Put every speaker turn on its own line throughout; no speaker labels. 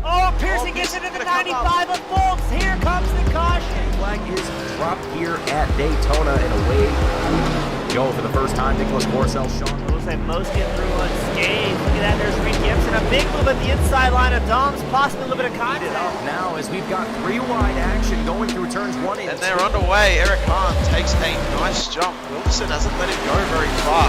Oh, Pearson gets into the 95 of Folks. Here comes the caution.
Flag is dropped here at Daytona, and away go for the first time. Nicholas Morcel, Sean.
Looks like most get through unscathed. Look at that, there's Reed Gibson. A big move at the inside line of Dom's, possibly a little bit of contact.
Now, as we've got three wide action going through turns 1 and 2.
And they're underway. Eric Hahn takes a nice jump. Wilson hasn't let him go very far.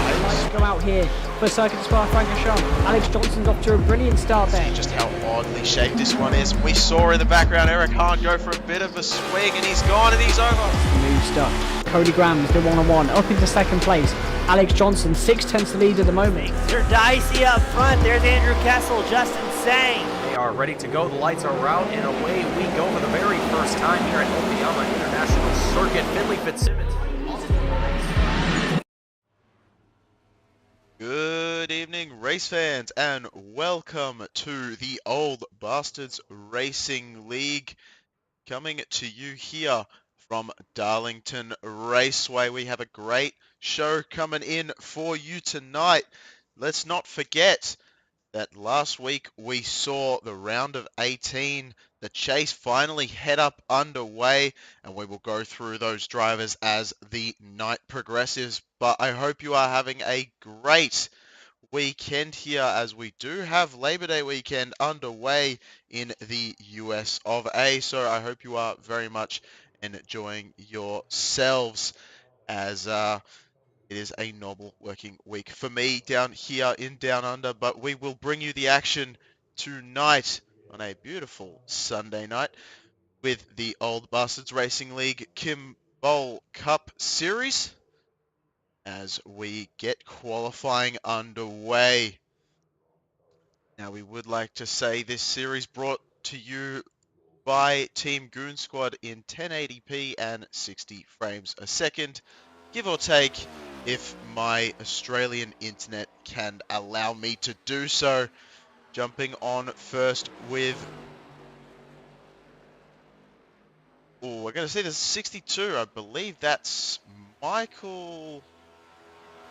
Go out here for Circuit Spa Francorchamps. Alex Johnson's off to a brilliant start there.
See just how oddly shaped this one is. We saw in the background Eric Hahn go for a bit of a swing, and he's gone and he's over.
Move stuff. Cody Graham's the one-on-one up into second place. Alex Johnson 6/10 lead at the moment.
They're dicey up front. There's Andrew Kessel, Justin Sang.
They are ready to go. The lights are out, and away we go for the very first time here at Oklahoma International Circuit. Finley Fitzsimmons.
Good evening, race fans, and welcome to the Old Bastards Racing League. Coming to you here from Darlington Raceway. We have a great show coming in for you tonight. Let's not forget that last week we saw the round of 18, the chase finally head up underway, and we will go through those drivers as the night progresses. But I hope you are having a great weekend here, as we do have Labor Day weekend underway in the US of A. So I hope you are very much enjoying yourselves, as it is a normal working week for me down here in Down Under. But we will bring you the action tonight on a beautiful Sunday night with the Old Bastards Racing League Kimball Cup Series, as we get qualifying underway. Now, we would like to say this series brought to you by Team Goon Squad in 1080p and 60 frames a second, give or take, if my Australian internet can allow me to do so. Jumping on first with, we're going to see the 62. I believe that's Michael.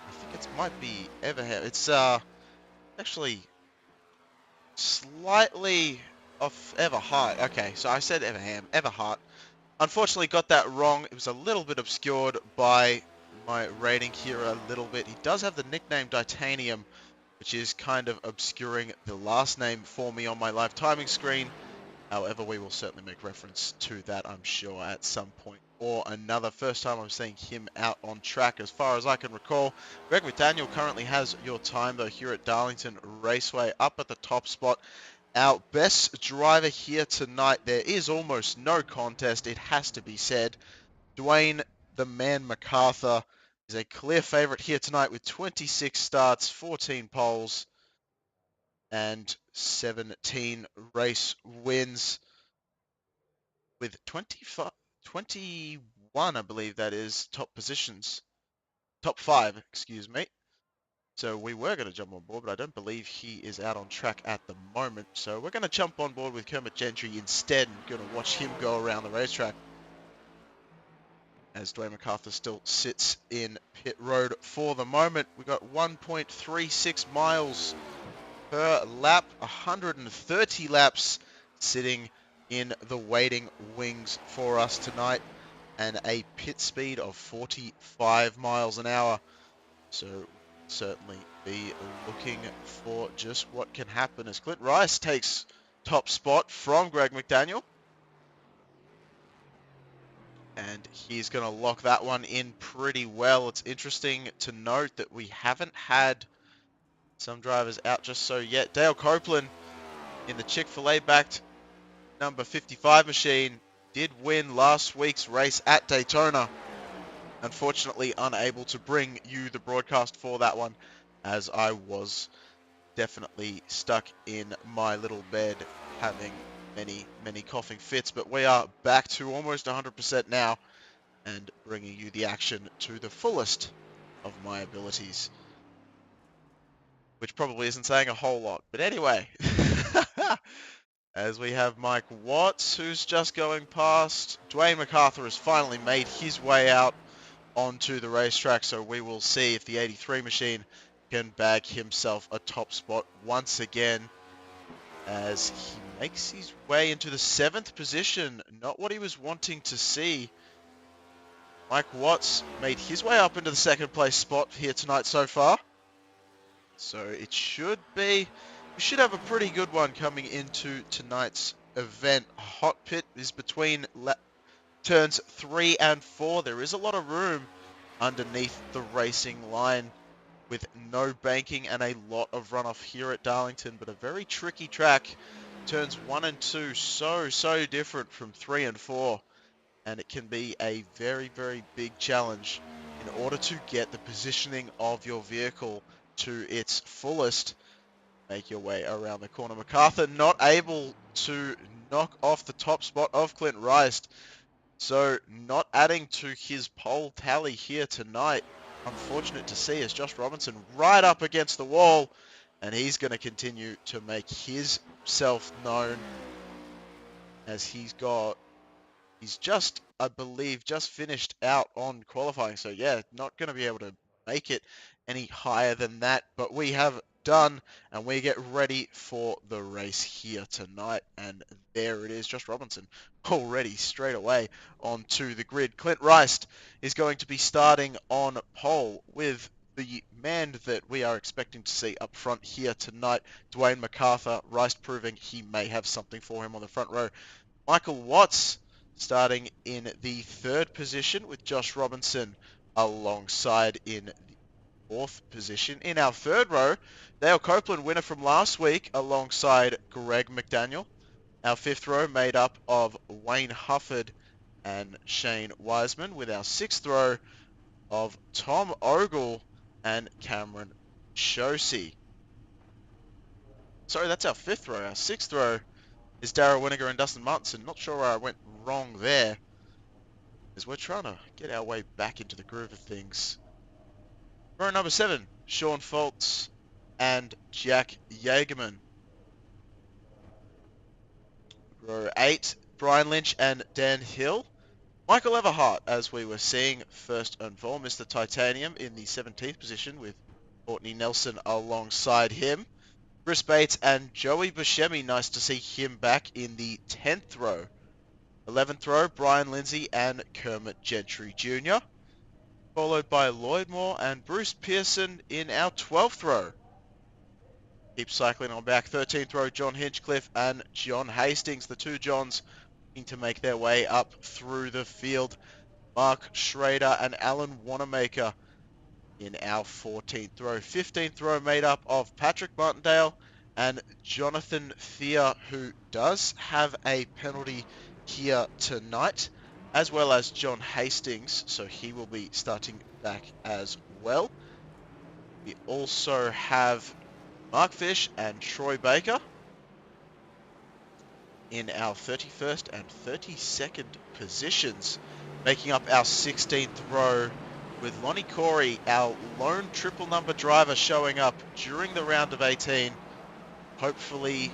I think it might be Everham. It's actually slightly off Everhart. Okay, so I said Everham, Everhart. Unfortunately got that wrong. It was a little bit obscured by my rating here a little bit. He does have the nickname Titanium, which is kind of obscuring the last name for me on my live timing screen. However, we will certainly make reference to that, I'm sure, at some point or another. First time I'm seeing him out on track as far as I can recall. Greg McDaniel currently has your time, though, here at Darlington Raceway, up at the top spot. Our best driver here tonight, there is almost no contest, it has to be said. Dwayne the Man MacArthur is a clear favourite here tonight with 26 starts, 14 poles, and 17 race wins, with 21, I believe that is, top positions. Top 5, excuse me. So we were going to jump on board, but I don't believe he is out on track at the moment. So we're going to jump on board with Kermit Gentry instead and going to watch him go around the racetrack, as Dwayne MacArthur still sits in pit road for the moment. We've got 1.36 miles per lap, 130 laps sitting in the waiting wings for us tonight, and a pit speed of 45 miles an hour. So certainly be looking for just what can happen, as Clint Rice takes top spot from Greg McDaniel. And he's going to lock that one in pretty well. It's interesting to note that we haven't had some drivers out just so yet. Dale Copeland in the Chick-fil-A backed number 55 machine did win last week's race at Daytona. Unfortunately unable to bring you the broadcast for that one, as I was definitely stuck in my little bed having many coughing fits. But we are back to almost 100% now and bringing you the action to the fullest of my abilities, which probably isn't saying a whole lot. But anyway, as we have Mike Watts, who's just going past. Dwayne MacArthur has finally made his way out onto the racetrack, so we will see if the 83 machine can bag himself a top spot once again as he makes his way into the 7th position. Not what he was wanting to see. Mike Watts made his way up into the 2nd place spot here tonight so far. So it should be, we should have a pretty good one coming into tonight's event. Hot pit is between turns 3 and 4. There is a lot of room underneath the racing line with no banking and a lot of runoff here at Darlington, but a very tricky track. Turns 1 and 2 so different from 3 and 4, and it can be a very big challenge in order to get the positioning of your vehicle to its fullest. Make your way around the corner. MacArthur not able to knock off the top spot of Clint Rice, so not adding to his pole tally here tonight. Unfortunate to see as Josh Robinson right up against the wall, and he's going to continue to make himself known as he's just, I believe, just finished out on qualifying. So yeah, not going to be able to make it any higher than that, but we have done, and we get ready for the race here tonight. And there it is, Josh Robinson already straight away onto the grid. Clint Rice is going to be starting on pole with the man that we are expecting to see up front here tonight, Dwayne MacArthur. Rice proving he may have something for him on the front row. Michael Watts starting in the 3rd position with Josh Robinson alongside in the 4th position. In our 3rd row, Dale Copeland, winner from last week, alongside Greg McDaniel. Our 5th row made up of Wayne Hufford and Shane Wiseman, with our 6th row of Tom Ogle and Cameron Shosey. Sorry, that's our 5th row. Our 6th row is Darryl Winiger and Dustin Martinson. Not sure where I went wrong there, as we're trying to get our way back into the groove of things. Row number 7, Sean Foltz and Jack Yeagerman. Row 8, Brian Lynch and Dan Hill. Michael Everhart, as we were seeing first and foremost, Mr. Titanium in the 17th position with Courtney Nelson alongside him. Chris Bates and Joey Buscemi, nice to see him back in the 10th row. 11th row, Brian Lindsay and Kermit Gentry Jr., followed by Lloyd Moore and Bruce Pearson in our 12th row. Keep cycling on back. 13th row, John Hinchcliffe and John Hastings, the two Johns looking to make their way up through the field. Mark Schrader and Alan Wanamaker in our 14th row. 15th row made up of Patrick Martindale and Jonathan Thea, who does have a penalty here tonight, as well as John Hastings, so he will be starting back as well. We also have Mark Fish and Troy Baker in our 31st and 32nd positions, making up our 16th row, with Lonnie Corey, our lone triple number driver, showing up during the round of 18. Hopefully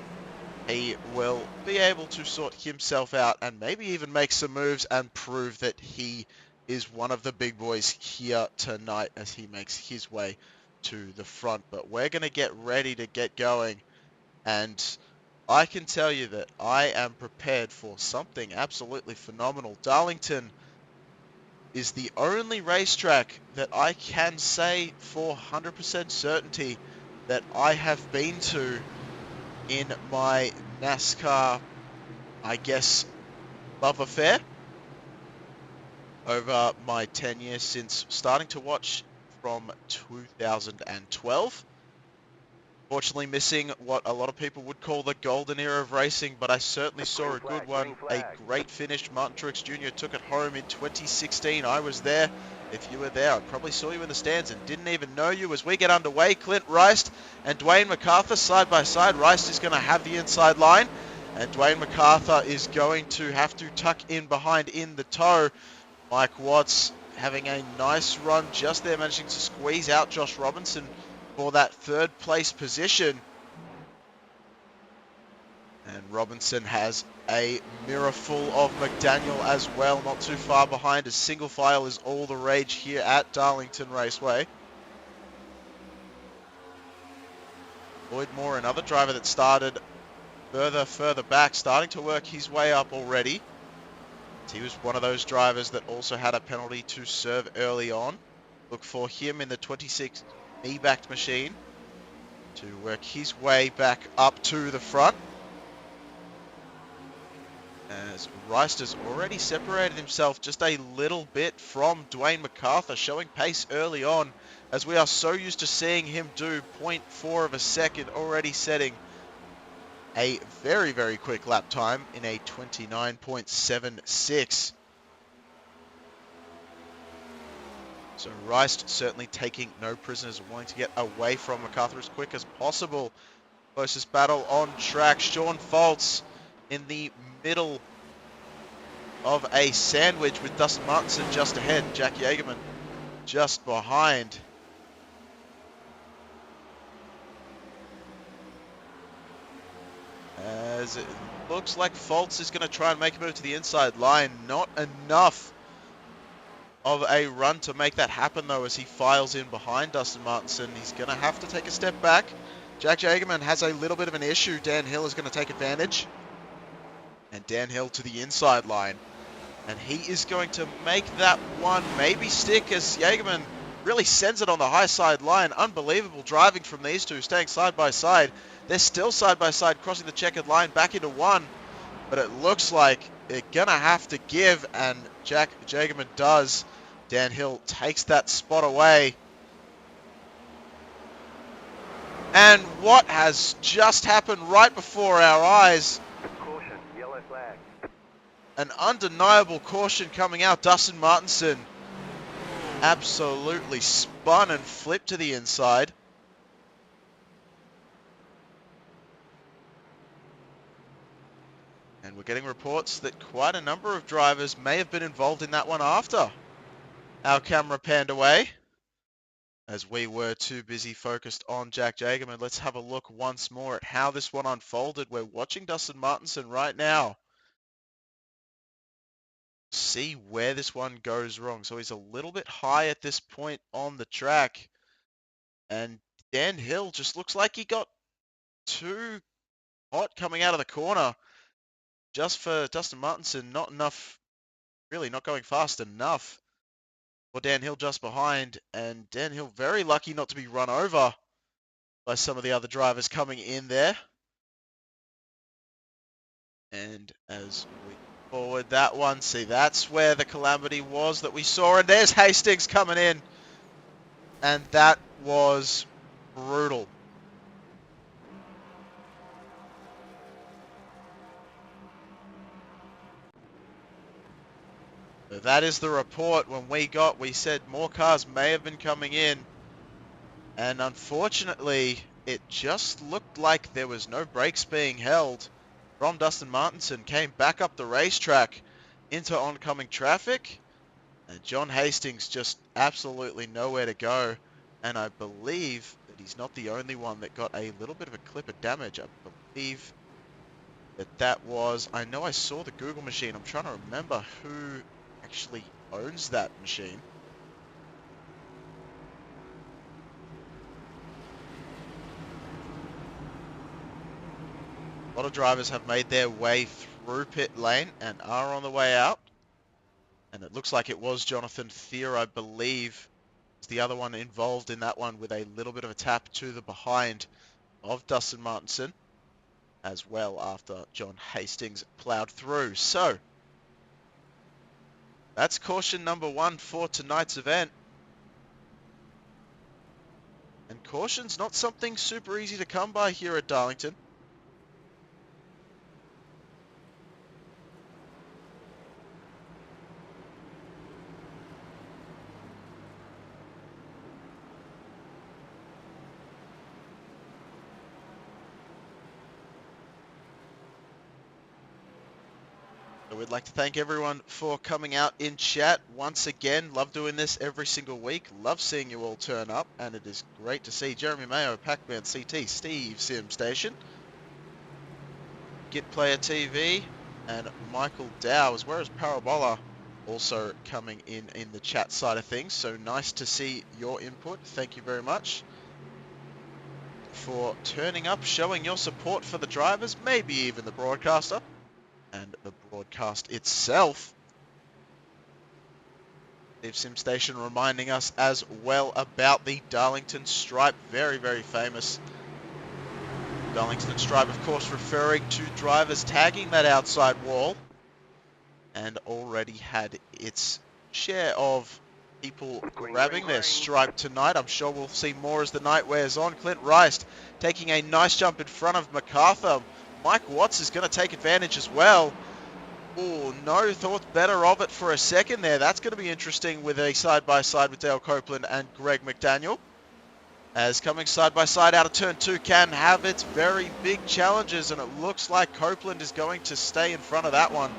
he will be able to sort himself out and maybe even make some moves and prove that he is one of the big boys here tonight as he makes his way to the front. But we're going to get ready to get going, and I can tell you that I am prepared for something absolutely phenomenal. Darlington is the only racetrack that I can say for 100% certainty that I have been to in my NASCAR, I guess, love affair over my 10 years since starting to watch from 2012. Fortunately missing what a lot of people would call the golden era of racing, but I certainly saw a good one. A great finish. Martin Truex Jr. took it home in 2016. I was there. If you were there, I probably saw you in the stands and didn't even know you. As we get underway, Clint Rice and Dwayne MacArthur side by side. Rice is going to have the inside line, and Dwayne MacArthur is going to have to tuck in behind in the toe. Mike Watts having a nice run just there, managing to squeeze out Josh Robinson for that 3rd place position. And Robinson has a mirror full of McDaniel as well, not too far behind, as single file is all the rage here at Darlington Raceway. Lloyd Moore, another driver that started further back, starting to work his way up already. He was one of those drivers that also had a penalty to serve early on. Look for him in the 26 knee-backed machine to work his way back up to the front. As Rice has already separated himself just a little bit from Dwayne MacArthur, showing pace early on, as we are so used to seeing him do 0.4 of a second, already setting a very, very quick lap time in a 29.76. So Rice certainly taking no prisoners, wanting to get away from MacArthur as quick as possible. Closest battle on track, Sean Foltz in the middle of a sandwich with Dustin Martinson just ahead. Jack Yeagerman just behind. As it looks like Foltz is going to try and make a move to the inside line. Not enough of a run to make that happen, though, as he files in behind Dustin Martinson. He's going to have to take a step back. Jack Yeagerman has a little bit of an issue. Dan Hill is going to take advantage. And Dan Hill to the inside line. And he is going to make that one maybe stick, as Yeagerman really sends it on the high side line. Unbelievable driving from these two, staying side by side. They're still side by side, crossing the checkered line back into one. But it looks like they're going to have to give, and Jack Yeagerman does. Dan Hill takes that spot away. And what has just happened right before our eyes?
Caution, yellow flag.
An undeniable caution coming out. Dustin Martinson absolutely spun and flipped to the inside. And we're getting reports that quite a number of drivers may have been involved in that one after our camera panned away, as we were too busy focused on Jack Yeagerman. Let's have a look once more at how this one unfolded. We're watching Dustin Martinson right now. See where this one goes wrong. So he's a little bit high at this point on the track. And Dan Hill just looks like he got too hot coming out of the corner. Just for Dustin Martinson, not enough, really not going fast enough for Dan Hill just behind. And Dan Hill very lucky not to be run over by some of the other drivers coming in there. And as we forward that one, see, that's where the calamity was that we saw. And there's Hastings coming in. And that was brutal. So that is the report. When we said more cars may have been coming in. And unfortunately, it just looked like there was no brakes being held from Dustin Martinson. Came back up the racetrack into oncoming traffic. And John Hastings just absolutely nowhere to go. And I believe that he's not the only one that got a little bit of a clip of damage. I believe that was... I know I saw the Google machine. I'm trying to remember who actually owns that machine. A lot of drivers have made their way through pit lane and are on the way out. And it looks like it was Jonathan Thier, I believe, is the other one involved in that one, with a little bit of a tap to the behind of Dustin Martinson as well, after John Hastings ploughed through. So that's caution number 1 for tonight's event. And caution's not something super easy to come by here at Darlington. We'd like to thank everyone for coming out in chat once again. Love doing this every single week. Love seeing you all turn up, and it is great to see Jeremy Mayo, Pac-Man CT, Steve SimStation, Git Player TV, and Michael Dow, as well as Parabola, also coming in the chat side of things. So nice to see your input. Thank you very much. for turning up, showing your support for the drivers, maybe even the broadcaster, and the broadcast itself. Steve SimStation reminding us as well about the Darlington stripe, very, very famous. Darlington stripe, of course, referring to drivers tagging that outside wall, and already had its share of people grabbing their stripe tonight. I'm sure we'll see more as the night wears on. Clint Rice taking a nice jump in front of MacArthur. Mike Watts is going to take advantage as well. Oh, no, thought better of it for a second there. That's going to be interesting with a side-by-side with Dale Copeland and Greg McDaniel. As coming side-by-side out of turn 2 can have its very big challenges, and it looks like Copeland is going to stay in front of that one.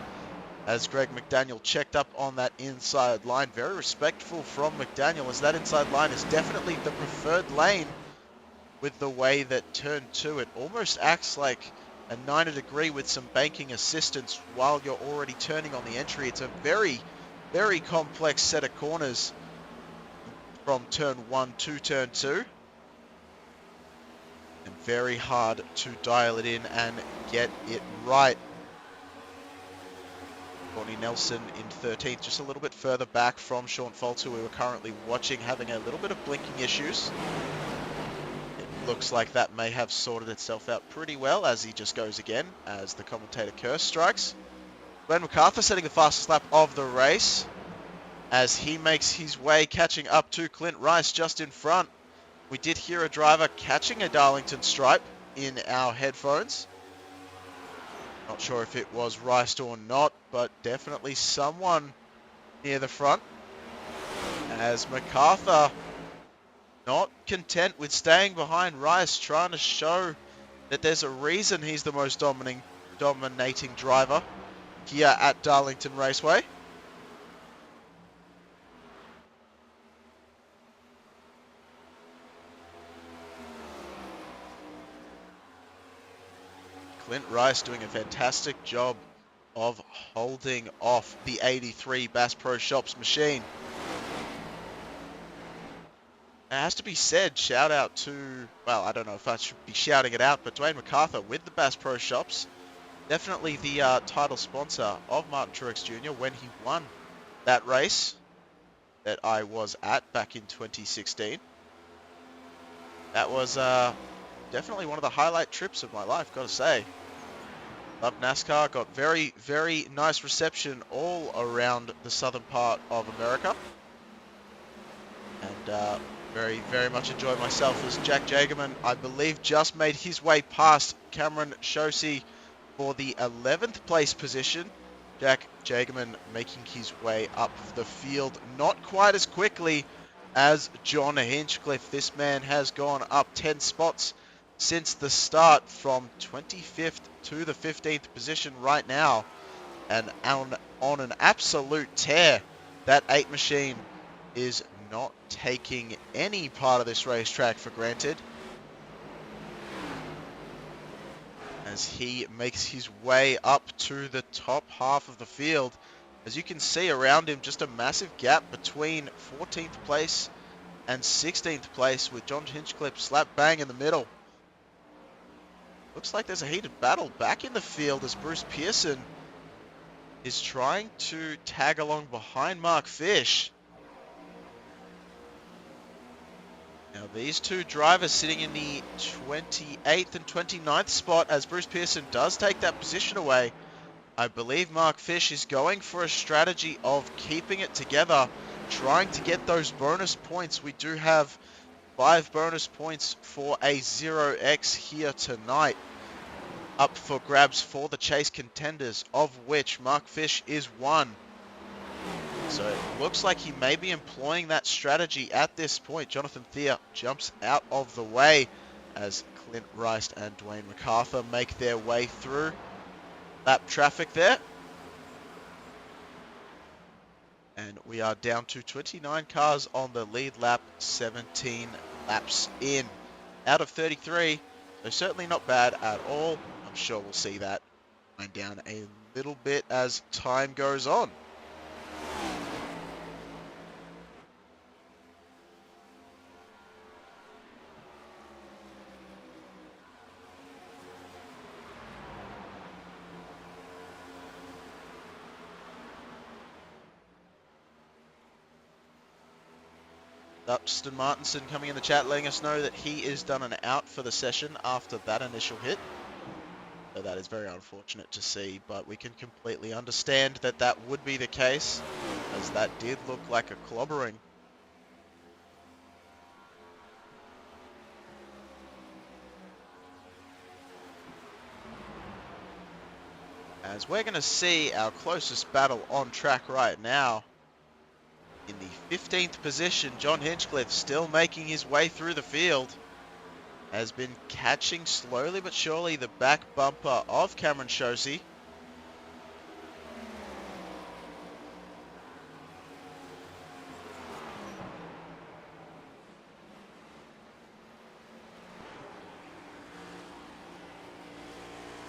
As Greg McDaniel checked up on that inside line. Very respectful from McDaniel, as that inside line is definitely the preferred lane with the way that turn 2, it almost acts like a 90-degree with some banking assistance while you're already turning on the entry. It's a very, very complex set of corners from turn 1 to turn 2. And very hard to dial it in and get it right. Courtney Nelson in 13th, just a little bit further back from Sean Foltz, who we were currently watching, having a little bit of blinking issues. It looks like that may have sorted itself out pretty well as he just goes again, as the commentator curse strikes. Glenn MacArthur setting the fastest lap of the race, as he makes his way, catching up to Clint Rice just in front. We did hear a driver catching a Darlington stripe in our headphones. Not sure if it was Rice or not, but definitely someone near the front. As MacArthur, not content with staying behind Rice, trying to show that there's a reason he's the most dominating driver here at Darlington Raceway. Clint Rice doing a fantastic job of holding off the 83 Bass Pro Shops machine. It has to be said, shout out to, well, I don't know if I should be shouting it out, but Dwayne MacArthur with the Bass Pro Shops, definitely the title sponsor of Martin Truex Jr. when he won that race that I was at back in 2016. That was definitely one of the highlight trips of my life, gotta say. Love NASCAR, got very, very nice reception all around the southern part of America. And very, very much enjoyed myself as Jack Jagerman, I believe, just made his way past Cameron Shosey for the 11th place position. Jack Jagerman making his way up the field not quite as quickly as John Hinchcliffe. This man has gone up 10 spots since the start, from 25th to the 15th position right now, and on an absolute tear. That 8 machine is not taking any part of this racetrack for granted, as he makes his way up to the top half of the field. As you can see around him, just a massive gap between 14th place and 16th place, with John Hinchcliffe slap bang in the middle. Looks like there's a heated battle back in the field as Bruce Pearson is trying to tag along behind Mark Fish. Now these two drivers sitting in the 28th and 29th spot, as Bruce Pearson does take that position away. I believe Mark Fish is going for a strategy of keeping it together, trying to get those bonus points. We do have 5 bonus points for a 0x here tonight, up for grabs for the chase contenders, of which Mark Fish is one. So it looks like he may be employing that strategy at this point. Jonathan Thea jumps out of the way as Clint Rice and Dwayne MacArthur make their way through lap traffic there. And we are down to 29 cars on the lead lap, 17 laps in out of 33. So certainly not bad at all. I'm sure we'll see that wind down a little bit as time goes on. Dustin Martinson coming in the chat letting us know that he is done an out for the session after that initial hit. So that is very unfortunate to see, but we can completely understand that that would be the case, as that did look like a clobbering. As we're going to see our closest battle on track right now. In the 15th position, John Hinchcliffe still making his way through the field. Has been catching slowly but surely the back bumper of Cameron Shosey. You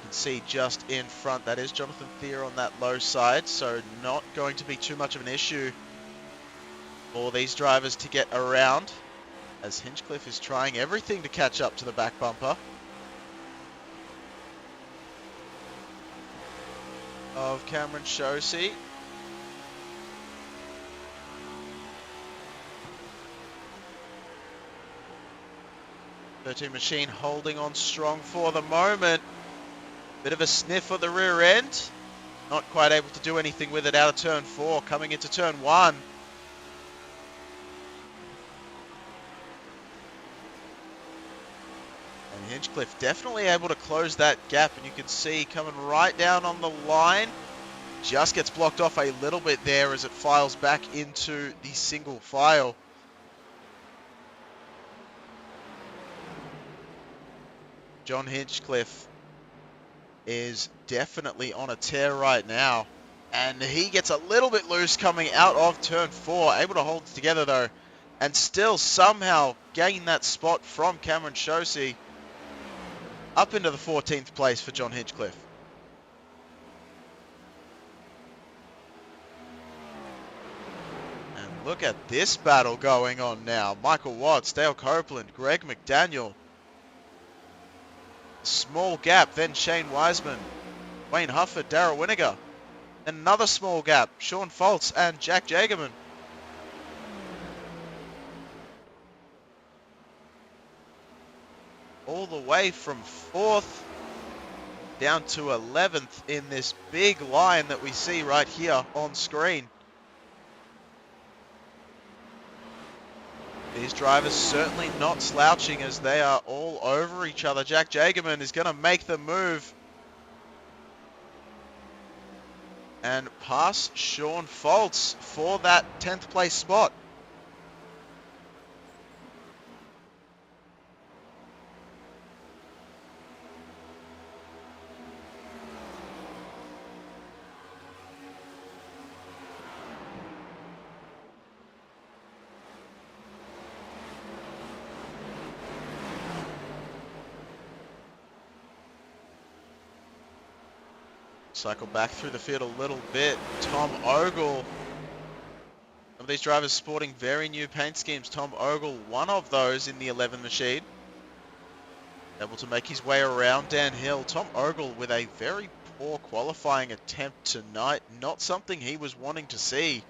can see just in front, that is Jonathan Thier on that low side, so not going to be too much of an issue for these drivers to get around, as Hinchcliffe is trying everything to catch up to the back bumper of Cameron Shosey. Machine holding on strong for the moment. Bit of a sniff at the rear end. Not quite able to do anything with it out of turn 4, coming into turn 1. And Hinchcliffe definitely able to close that gap, and you can see coming right down on the line. Just gets blocked off a little bit there as it files back into the single file. John Hinchcliffe is definitely on a tear right now, and he gets a little bit loose coming out of turn 4, able to hold it together though, and still somehow gain that spot from Cameron Shosey up into the 14th place for John Hinchcliffe. And look at this battle going on now. Michael Watts, Dale Copeland, Greg McDaniel. Small gap, then Shane Wiseman, Wayne Hufford, Darrell Winiger. Another small gap, Sean Foltz and Jack Jagerman. All the way from 4th down to 11th in this big line that we see right here on screen. These drivers certainly not slouching as they are all over each other. Jack Jagerman is going to make the move and pass Sean Foltz for that 10th place spot. Cycle back through the field a little bit. Tom Ogle. Some of these drivers sporting very new paint schemes. Tom Ogle, one of those in the 11 machine. Able to make his way around Dan Hill. Tom Ogle with a very poor qualifying attempt tonight. Not something he was wanting to see.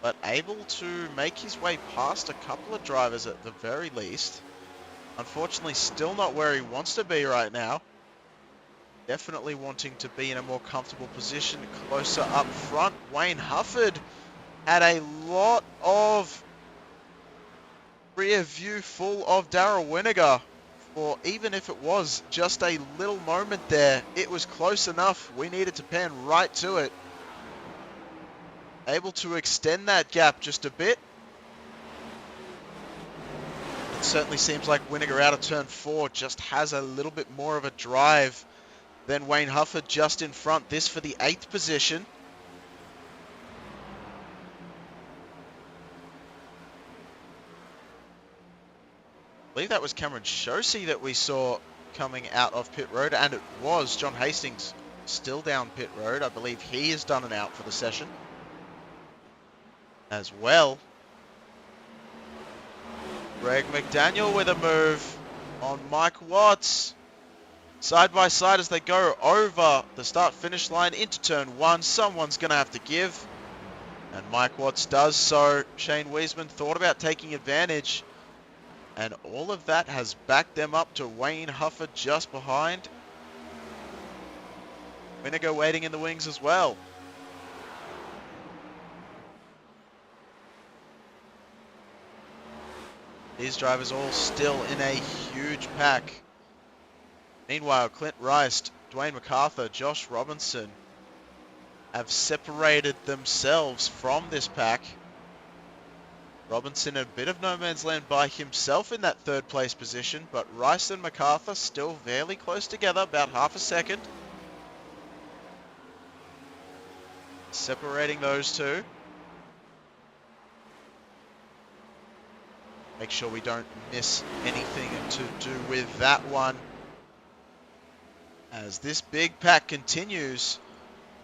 But able to make his way past a couple of drivers at the very least. Unfortunately, still not where he wants to be right now. Definitely wanting to be in a more comfortable position, closer up front. Wayne Hufford had a lot of rear view full of Darrell Winiger. For even if it was just a little moment there, it was close enough. We needed to pan right to it. Able to extend that gap just a bit. It certainly seems like Winiger out of turn 4 just has a little bit more of a drive than Wayne Hufford just in front. This for the 8th position. I believe that was Cameron Shosey that we saw coming out of pit road, and it was John Hastings still down pit road. I believe he has done an out for the session as well. Greg McDaniel with a move on Mike Watts. Side by side as they go over the start-finish line into turn 1. Someone's going to have to give. And Mike Watts does so. Shane Wiesman thought about taking advantage. And all of that has backed them up to Wayne Huffer just behind. Winigo waiting in the wings as well. These drivers all still in a huge pack. Meanwhile, Clint Rice, Dwayne MacArthur, Josh Robinson have separated themselves from this pack. Robinson a bit of no man's land by himself in that third place position, but Rice and MacArthur still fairly close together, about half a second. Separating those two. Make sure we don't miss anything to do with that one. As this big pack continues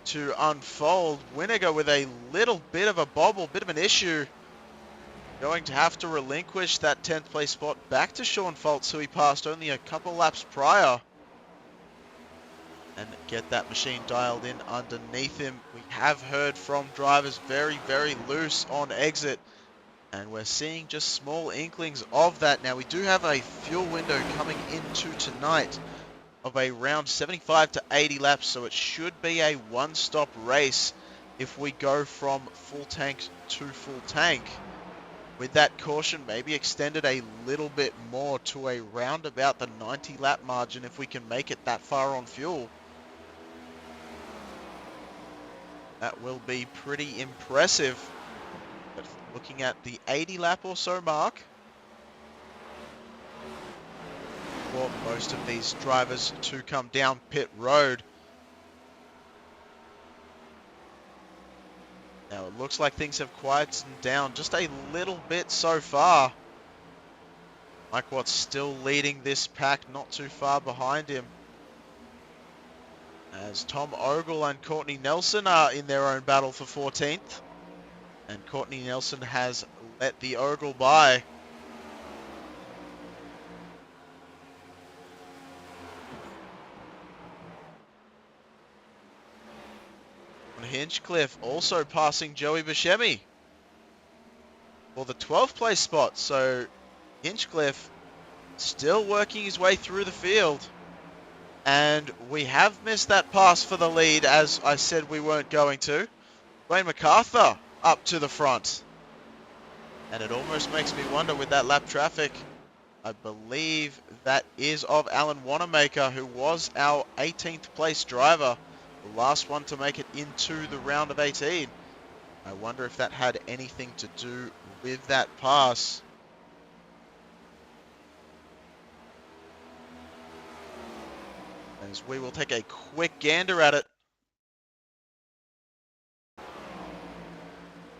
to unfold, Winigo with a little bit of a bobble, bit of an issue. Going to have to relinquish that 10th place spot back to Sean Foltz, who he passed only a couple laps prior. And get that machine dialed in underneath him. We have heard from drivers very, very loose on exit. And we're seeing just small inklings of that. Now we do have a fuel window coming into tonight of around 75 to 80 laps. So it should be a one-stop race if we go from full tank to full tank. With that caution maybe extended a little bit more to around about the 90 lap margin if we can make it that far on fuel. That will be pretty impressive. But looking at the 80 lap or so mark for most of these drivers to come down pit road. Now it looks like things have quieted down just a little bit so far. Mike Watts still leading this pack, not too far behind him. As Tom Ogle and Courtney Nelson are in their own battle for 14th. And Courtney Nelson has let the Ogle by. Hinchcliffe also passing Joey Buscemi for the 12th place spot. So Hinchcliffe still working his way through the field. And we have missed that pass for the lead, as I said we weren't going to. Dwayne MacArthur up to the front. And it almost makes me wonder with that lap traffic. I believe that is of Alan Wanamaker, who was our 18th place driver. The last one to make it into the round of 18. I wonder if that had anything to do with that pass. As we will take a quick gander at it.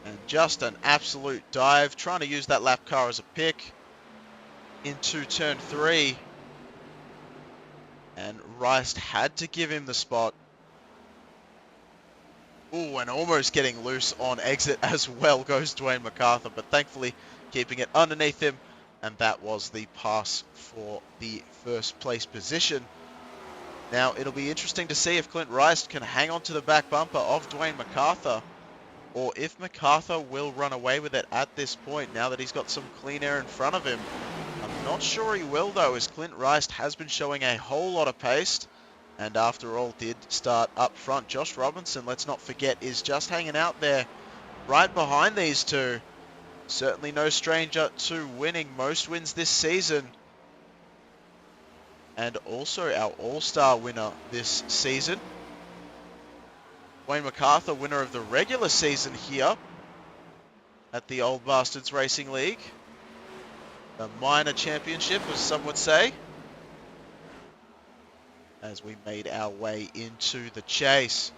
And just an absolute dive, trying to use that lap car as a pick into turn 3. And Rice had to give him the spot. Ooh, and almost getting loose on exit as well goes Dwayne MacArthur, but thankfully keeping it underneath him, and that was the pass for the first place position. Now, it'll be interesting to see if Clint Rice can hang on to the back bumper of Dwayne MacArthur, or if MacArthur will run away with it at this point, now that he's got some clean air in front of him. I'm not sure he will, though, as Clint Rice has been showing a whole lot of pace. And after all, did start up front. Josh Robinson, let's not forget, is just hanging out there right behind these two. Certainly no stranger to winning most wins this season. And also our All-Star winner this season. Wayne MacArthur, winner of the regular season here at the Old Bastards Racing League. The minor championship, as some would say. As we made our way into the chase.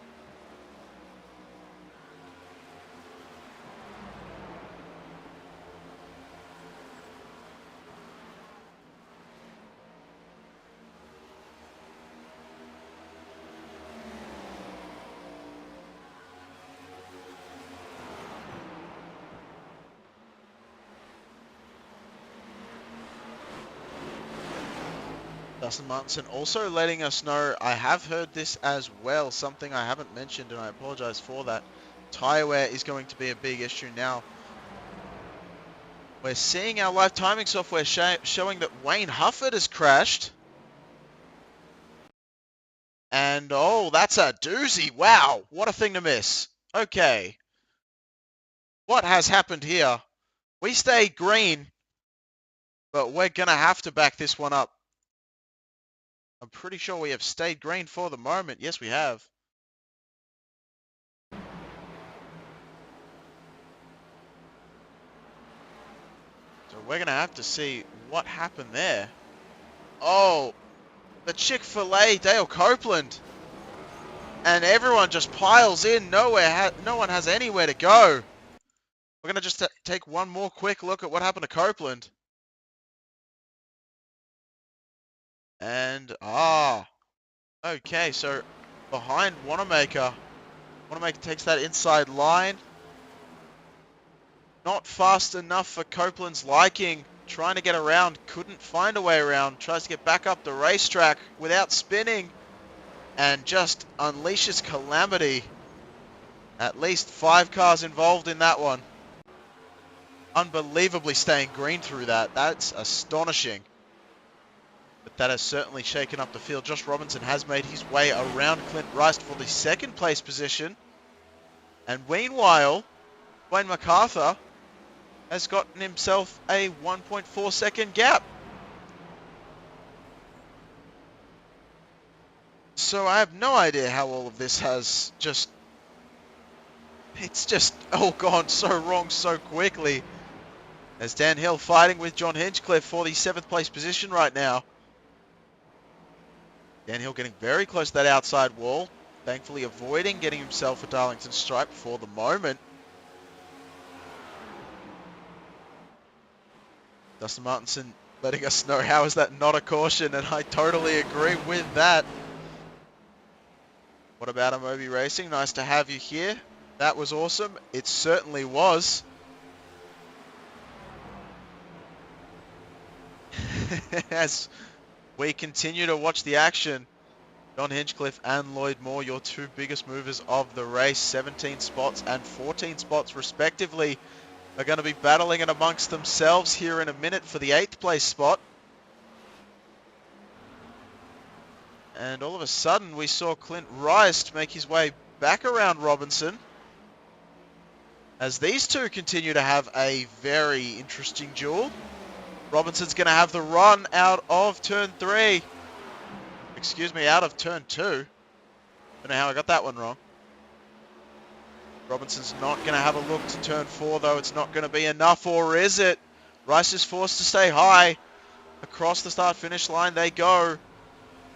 Dustin Martinson also letting us know, I have heard this as well, something I haven't mentioned and I apologize for that. Tyre wear is going to be a big issue now. We're seeing our live timing software showing that Wayne Hufford has crashed. And, oh, that's a doozy. Wow, what a thing to miss. Okay. What has happened here? We stayed green, but we're going to have to back this one up. I'm pretty sure we have stayed green for the moment. Yes, we have. So we're going to have to see what happened there. Oh, the Chick-fil-A, Dale Copeland. And everyone just piles in. No one has anywhere to go. We're going to just take one more quick look at what happened to Copeland. And, okay, so behind Wanamaker. Wanamaker takes that inside line. Not fast enough for Copeland's liking. Trying to get around, couldn't find a way around. Tries to get back up the racetrack without spinning. And just unleashes calamity. At least 5 cars involved in that one. Unbelievably staying green through that. That's astonishing. But that has certainly shaken up the field. Josh Robinson has made his way around Clint Rice for the 2nd place position. And meanwhile, Wayne MacArthur has gotten himself a 1.4 second gap. So I have no idea how all of this has just... It's just all gone so wrong so quickly. As Dan Hill fighting with John Hinchcliffe for the 7th place position right now. Dan Hill getting very close to that outside wall. Thankfully avoiding getting himself a Darlington stripe for the moment. Dustin Martinson letting us know, how is that not a caution? And I totally agree with that. What about Amobi Racing? Nice to have you here. That was awesome. It certainly was. As we continue to watch the action, John Hinchcliffe and Lloyd Moore, your 2 biggest movers of the race, 17 spots and 14 spots respectively, are going to be battling it amongst themselves here in a minute for the 8th place spot. And all of a sudden we saw Clint Rice make his way back around Robinson. As these two continue to have a very interesting duel. Robinson's going to have the run out of turn 3. Excuse me, out of turn 2. Don't know how I got that one wrong. Robinson's not going to have a look to turn 4, though. It's not going to be enough, or is it? Rice is forced to stay high. Across the start-finish line they go.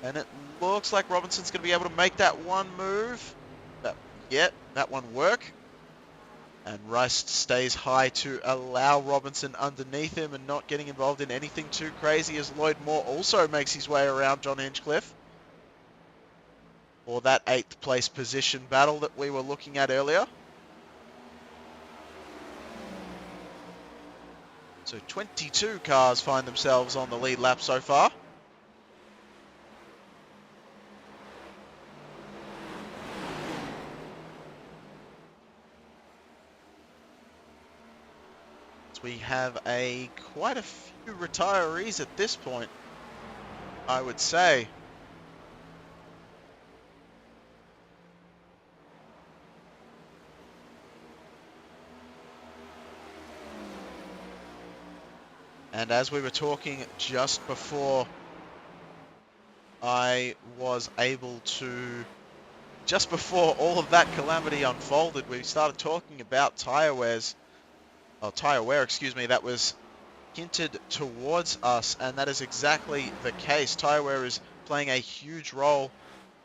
And it looks like Robinson's going to be able to make that one move. That one work. And Rice stays high to allow Robinson underneath him and not getting involved in anything too crazy, as Lloyd Moore also makes his way around John Hinchcliffe for that 8th place position battle that we were looking at earlier. So 22 cars find themselves on the lead lap so far. We have quite a few retirees at this point, I would say. And as we were talking just before just before all of that calamity unfolded, we started talking about tyre wear, that was hinted towards us, and that is exactly the case. Tyre wear is playing a huge role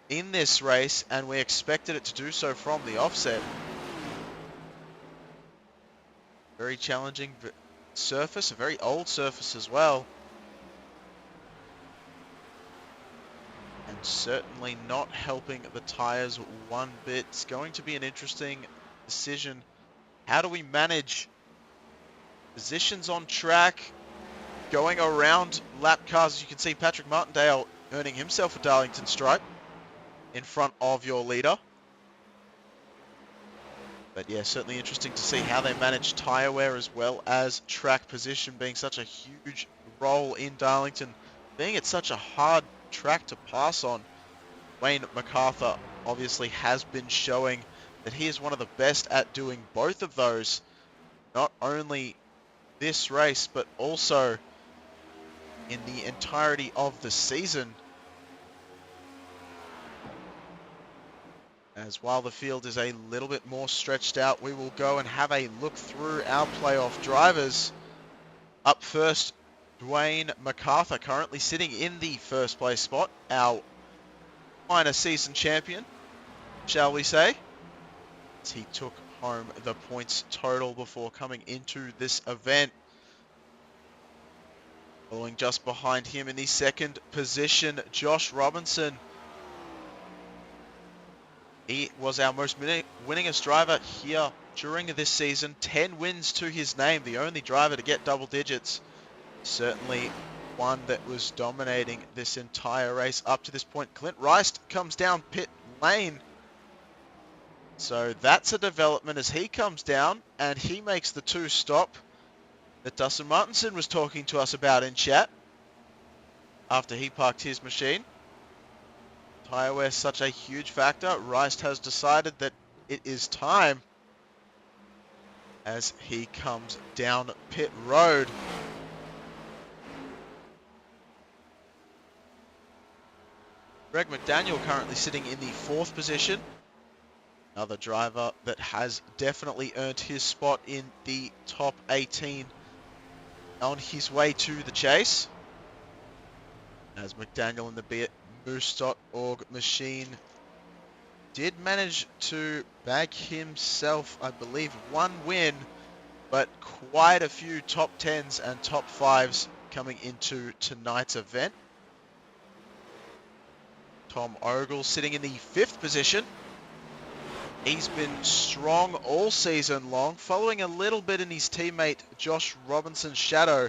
in this race, and we expected it to do so from the offset. Very challenging surface, a very old surface as well. And certainly not helping the tyres one bit. It's going to be an interesting decision. How do we manage positions on track, going around lap cars? As you can see, Patrick Martindale earning himself a Darlington stripe in front of your leader. But yeah, certainly interesting to see how they manage tyre wear as well as track position being such a huge role in Darlington. Being it's such a hard track to pass on, Wayne MacArthur obviously has been showing that he is one of the best at doing both of those, not only this race, but also in the entirety of the season. As while the field is a little bit more stretched out, we will go and have a look through our playoff drivers. Up first, Dwayne MacArthur, currently sitting in the first place spot, our minor season champion, shall we say, as he took home the points total before coming into this event. Following just behind him in the second position, Josh Robinson. He was our most winningest driver here during this season. 10 wins to his name, the only driver to get double digits. Certainly one that was dominating this entire race up to this point. Clint Rice comes down pit lane. So that's a development as he comes down and he makes the 2-stop that Dustin Martinson was talking to us about in chat after he parked his machine. Tyre wear such a huge factor. Rice has decided that it is time as he comes down pit road. Greg McDaniel currently sitting in the 4th position. Another driver that has definitely earned his spot in the top 18 on his way to the chase. As McDaniel in the Moose.org machine did manage to bag himself, I believe, 1 win, but quite a few top 10s and top 5s coming into tonight's event. Tom Ogle sitting in the 5th position. He's been strong all season long, following a little bit in his teammate Josh Robinson's shadow,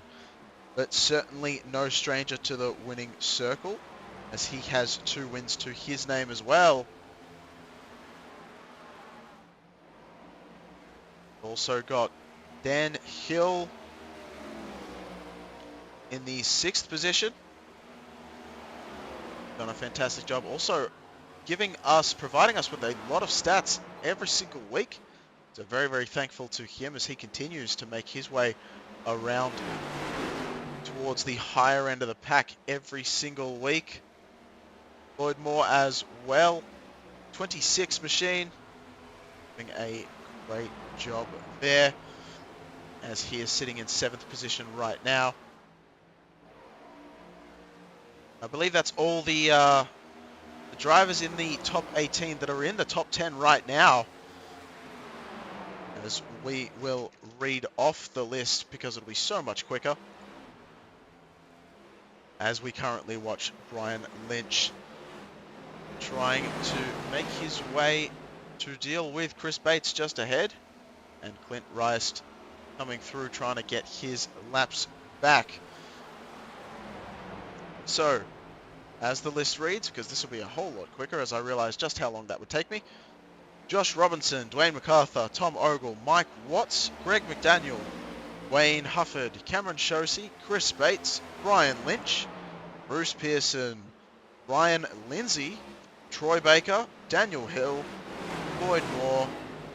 but certainly no stranger to the winning circle, as he has 2 wins to his name as well. Also got Dan Hill in the 6th position. Done a fantastic job. Also providing us with a lot of stats every single week. So very, very thankful to him as he continues to make his way around towards the higher end of the pack every single week. Lloyd Moore as well, 26 machine, doing a great job there as he is sitting in 7th position right now. I believe that's all the drivers in the top 18 that are in the top 10 right now, as we will read off the list because it'll be so much quicker, as we currently watch Brian Lynch trying to make his way to deal with Chris Bates just ahead, and Clint Rice coming through trying to get his laps back. So, as the list reads, because this will be a whole lot quicker as I realize just how long that would take me: Josh Robinson, Dwayne MacArthur, Tom Ogle, Mike Watts, Greg McDaniel, Wayne Hufford, Cameron Shosey, Chris Bates, Brian Lynch, Bruce Pearson, Ryan Lindsay, Troy Baker, Daniel Hill, Lloyd Moore,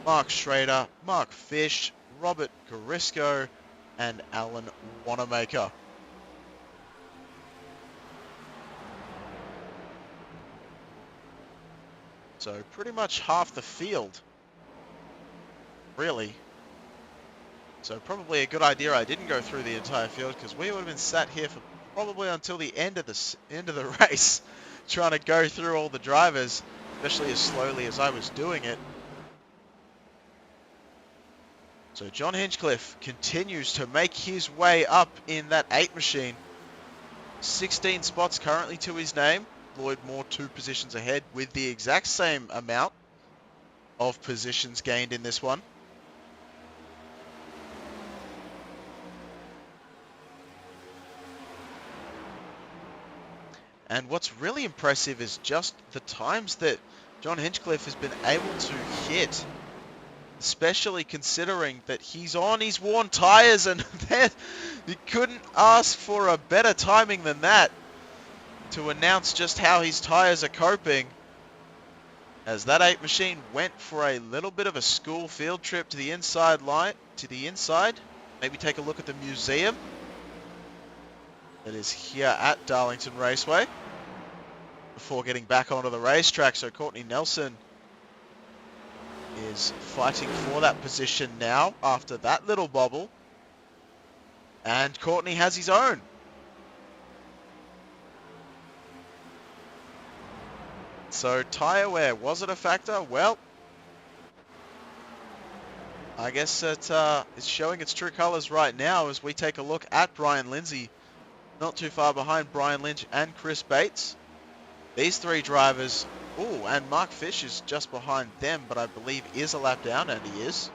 Mark Schrader, Mark Fish, Robert Garisco, and Alan Wanamaker. So pretty much half the field, really. So probably a good idea I didn't go through the entire field, because we would have been sat here for probably until the end of the race, trying to go through all the drivers, especially as slowly as I was doing it. So John Hinchcliffe continues to make his way up in that 8 machine. 16 spots currently to his name. Lloyd Moore 2 positions ahead with the exact same amount of positions gained in this one. And what's really impressive is just the times that John Hinchcliffe has been able to hit especially considering that he's on his worn tyres, and you couldn't ask for a better timing than that to announce just how his tyres are coping. As that 8 machine went for a little bit of a school field trip to the inside maybe take a look at the museum that is here at Darlington Raceway before getting back onto the racetrack. So Courtney Nelson is fighting for that position now after that little bobble, and Courtney has his own. So tyre wear, was it a factor? Well, I guess it's showing its true colours right now as we take a look at Brian Lindsay, not too far behind Brian Lynch and Chris Bates. These 3 drivers, and Mark Fish is just behind them, but I believe is a lap down, and he is.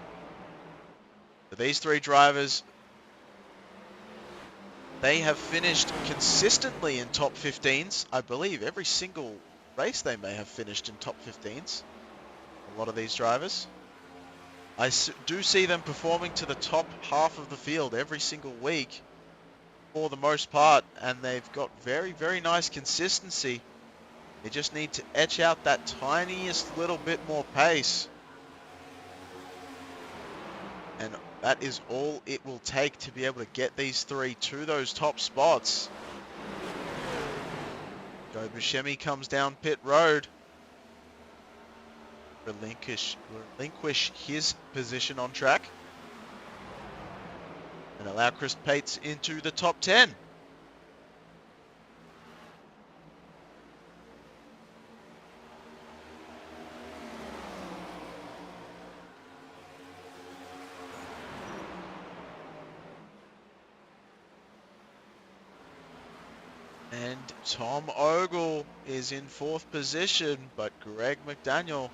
So these 3 drivers, they have finished consistently in top 15s. I believe every single race they may have finished in top 15s. A lot of these drivers. I do see them performing to the top half of the field every single week for the most part, and they've got very, very nice consistency. They just need to etch out that tiniest little bit more pace. And that is all it will take to be able to get these 3 to those top spots. Joe Buscemi comes down pit road. Relinquish his position on track. And allow Chris Bates into the top 10. And Tom Ogle is in 4th position, but Greg McDaniel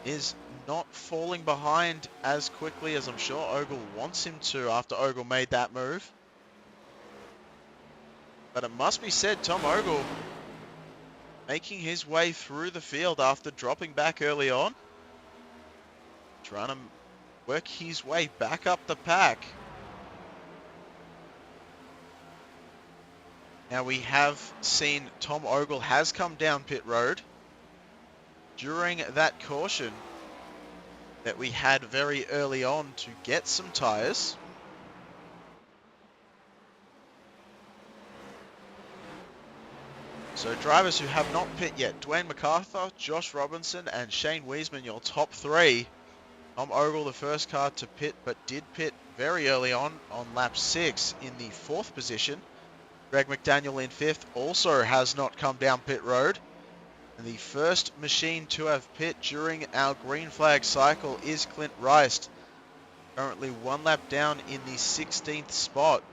is not falling behind as quickly as I'm sure Ogle wants him to after Ogle made that move. But it must be said, Tom Ogle making his way through the field after dropping back early on. Trying to work his way back up the pack. Now we have seen Tom Ogle has come down pit road during that caution that we had very early on to get some tyres. So drivers who have not pit yet, Dwayne MacArthur, Josh Robinson and Shane Wiesman, your top 3. Tom Ogle, the first car to pit, but did pit very early on lap 6 in the 4th position. Greg McDaniel in 5th also has not come down pit road. And the first machine to have pit during our green flag cycle is Clint Rice. Currently 1 lap down in the 16th spot.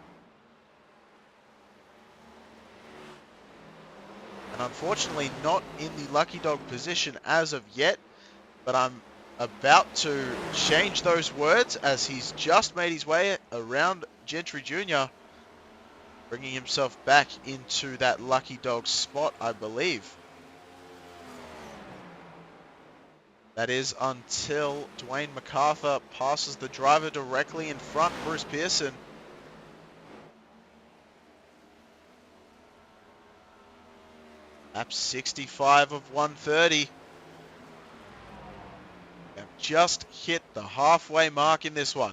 And unfortunately not in the lucky dog position as of yet. But I'm about to change those words as he's just made his way around Gentry Jr., bringing himself back into that lucky dog spot, I believe. That is until Dwayne MacArthur passes the driver directly in front, Bruce Pearson. Lap 65 of 130. Have just hit the halfway mark in this one.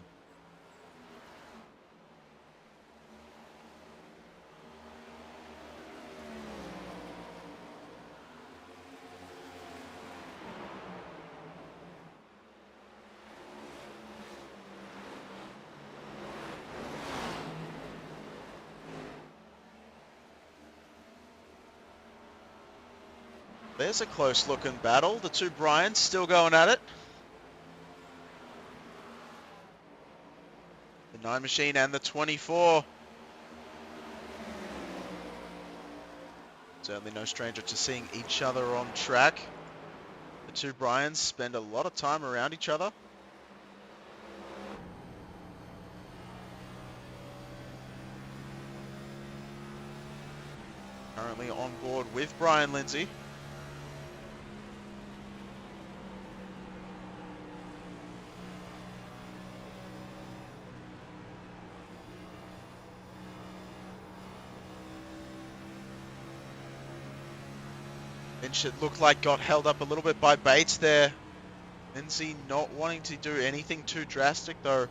There's a close looking battle. The 2 Bryans still going at it. The 9 machine and the 24. Certainly no stranger to seeing each other on track. The 2 Bryans spend a lot of time around each other. Currently on board with Brian Lindsay. Lynch, it looked like, got held up a little bit by Bates there. Lindsay not wanting to do anything too drastic, though.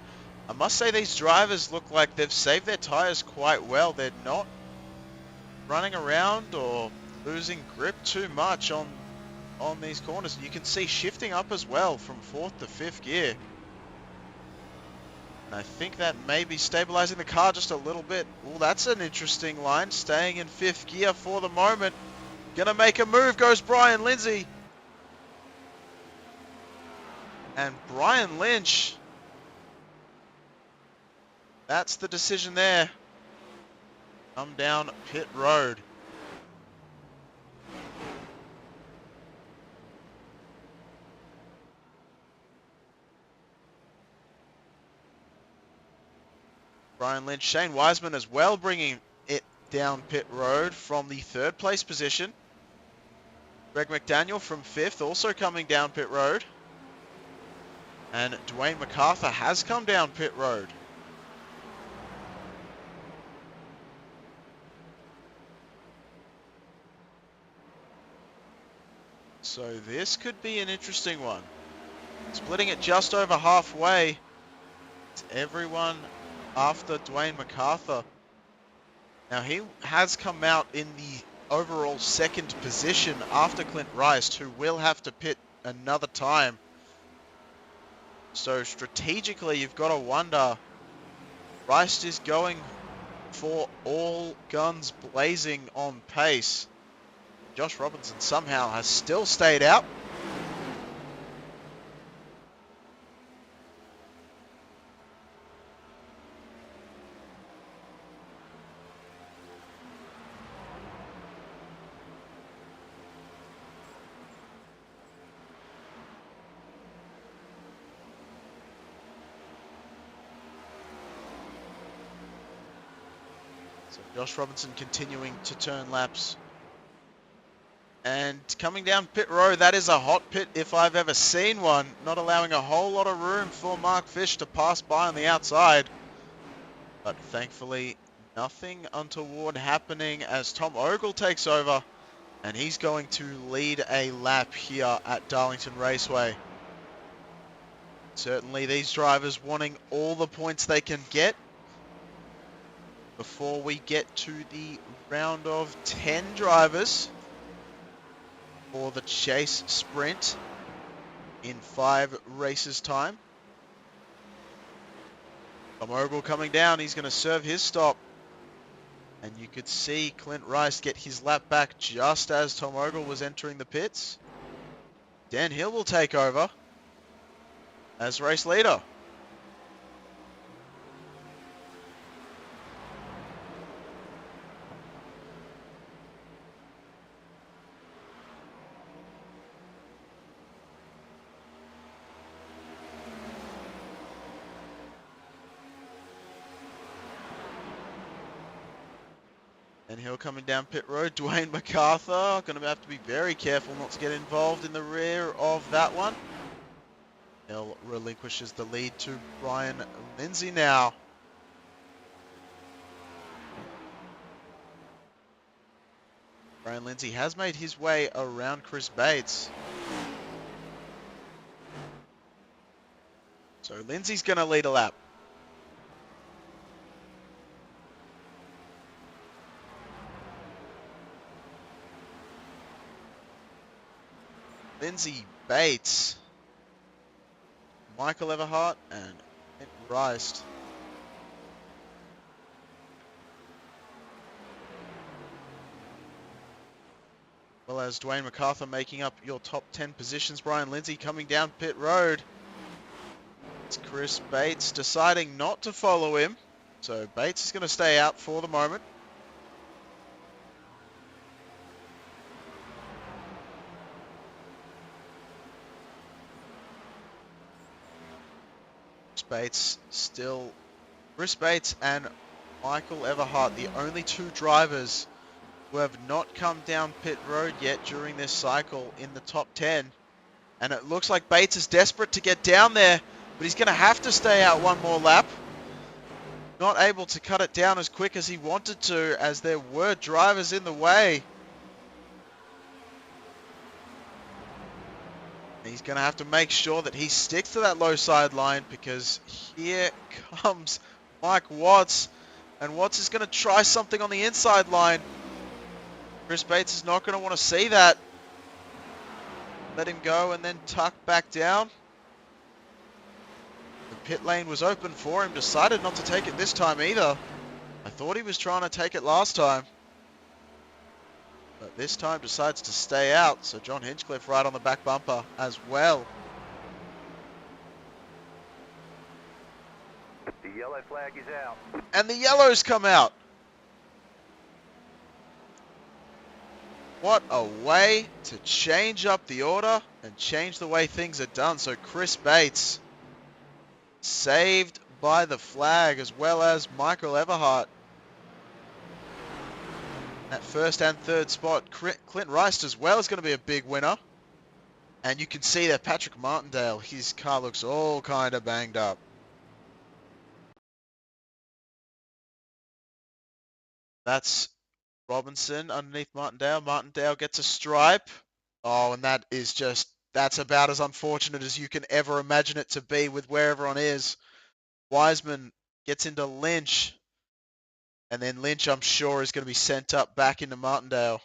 I must say these drivers look like they've saved their tyres quite well. They're not running around or losing grip too much on these corners. You can see shifting up as well from 4th to 5th gear. And I think that may be stabilizing the car just a little bit. Well, that's an interesting line. Staying in 5th gear for the moment. Gonna make a move goes Brian Lindsay. And Brian Lynch. That's the decision there. Come down pit road. Brian Lynch, Shane Wiseman as well bringing it down pit road from the 3rd place position. Greg McDaniel from 5th also coming down pit road. And Dwayne MacArthur has come down pit road. So this could be an interesting one. Splitting it just over halfway. It's everyone after Dwayne MacArthur. Now he has come out in the overall 2nd position after Clint Rice, who will have to pit another time. So strategically, you've got to wonder, Rice is going for all guns blazing on pace. Josh Robinson somehow has still stayed out. So Josh Robinson continuing to turn laps. And coming down pit road, that is a hot pit if I've ever seen one. Not allowing a whole lot of room for Mark Fish to pass by on the outside. But thankfully, nothing untoward happening as Tom Ogle takes over. And he's going to lead a lap here at Darlington Raceway. Certainly these drivers wanting all the points they can get before we get to the round of 10 drivers for the chase sprint in 5 races time. Tom Ogle coming down, he's going to serve his stop. And you could see Clint Rice get his lap back just as Tom Ogle was entering the pits. Dan Hill will take over as race leader. And Hill coming down pit road. Dwayne MacArthur going to have to be very careful not to get involved in the rear of that one. Hill relinquishes the lead to Brian Lindsay now. Brian Lindsay has made his way around Chris Bates. So Lindsay's going to lead a lap. Lindsay, Bates, Michael Everhart, and Clint Rice. Well as Dwayne MacArthur making up your top 10 positions. Brian Lindsay coming down pit road. It's Chris Bates deciding not to follow him. So Bates is going to stay out for the moment. Chris Bates and Michael Everhart, the only 2 drivers who have not come down pit road yet during this cycle in the top 10. And it looks like Bates is desperate to get down there, but he's going to have to stay out one more lap. Not able to cut it down as quick as he wanted to, as there were drivers in the way. he's going to have to make sure that he sticks to that low sideline, because here comes Mike Watts. And Watts is going to try something on the inside line. Chris Bates is not going to want to see that. Let him go and then tuck back down. The pit lane was open for him. Decided not to take it this time either. I thought he was trying to take it last time. But this time decides to stay out. So John Hinchcliffe right on the back bumper as well.
The yellow flag is out.
And the yellows come out. What a way to change up the order and change the way things are done. So Chris Bates saved by the flag, as well as Michael Everhart. At first and third spot, Clint Rice as well is going to be a big winner. And you can see that Patrick Martindale, his car looks all kind of banged up. That's Robinson underneath Martindale. Martindale gets a stripe. Oh, and that is just, that's about as unfortunate as you can ever imagine it to be with where everyone is. Wiseman gets into Lynch. And then Lynch, I'm sure, is going to be sent up back into Martindale.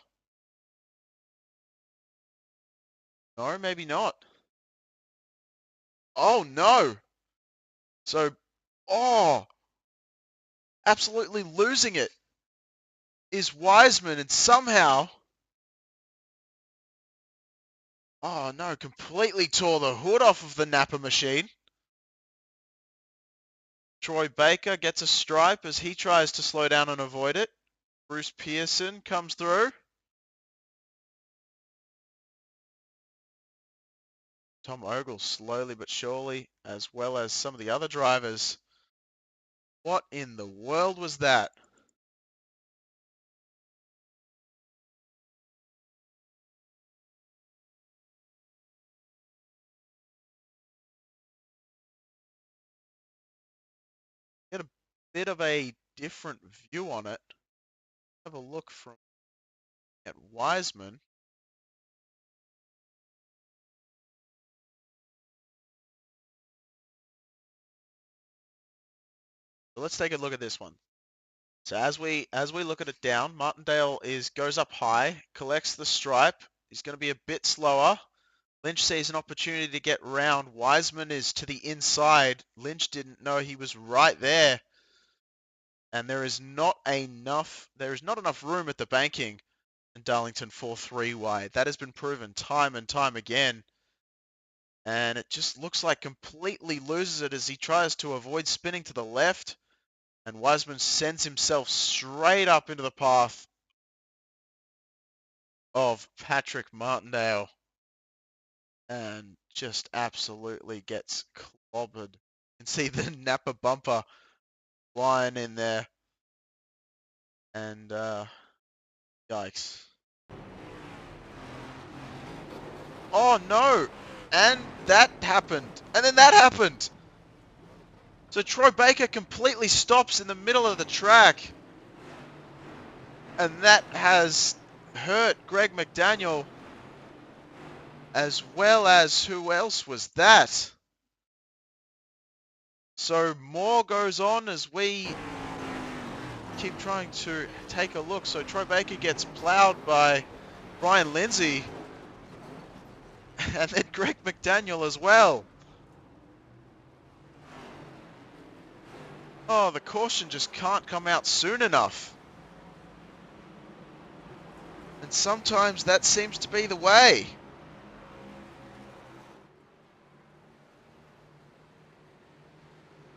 No, maybe not. Oh, no. So, absolutely losing it is Wiseman, and somehow, oh no, completely tore the hood off of the Napa machine. Troy Baker gets a stripe as he tries to slow down and avoid it. Bruce Pearson comes through. Tom Ogle slowly but surely, as well as some of the other drivers. What in the world was that? Get a bit of a different view on it. Have a look from at Wiseman. So let's take a look at this one. So as we look at it down, Martindale goes up high, collects the stripe. He's going to be a bit slower. Lynch sees an opportunity to get round. Wiseman is to the inside. Lynch didn't know he was right there. And there is not enough room at the banking. And Darlington 4-3 wide. That has been proven time and time again. And it just looks like completely loses it as he tries to avoid spinning to the left. And Wiseman sends himself straight up into the path of Patrick Martindale. And just absolutely gets clobbered. You can see the Napa bumper flying in there. And, yikes. Oh, no! And that happened. And then that happened! So Troy Baker completely stops in the middle of the track. And that has hurt Greg McDaniel. As well as who else was that? So more goes on as we keep trying to take a look. So Troy Baker gets plowed by Brian Lindsay. And then Greg McDaniel as well. Oh, the caution just can't come out soon enough. And sometimes that seems to be the way.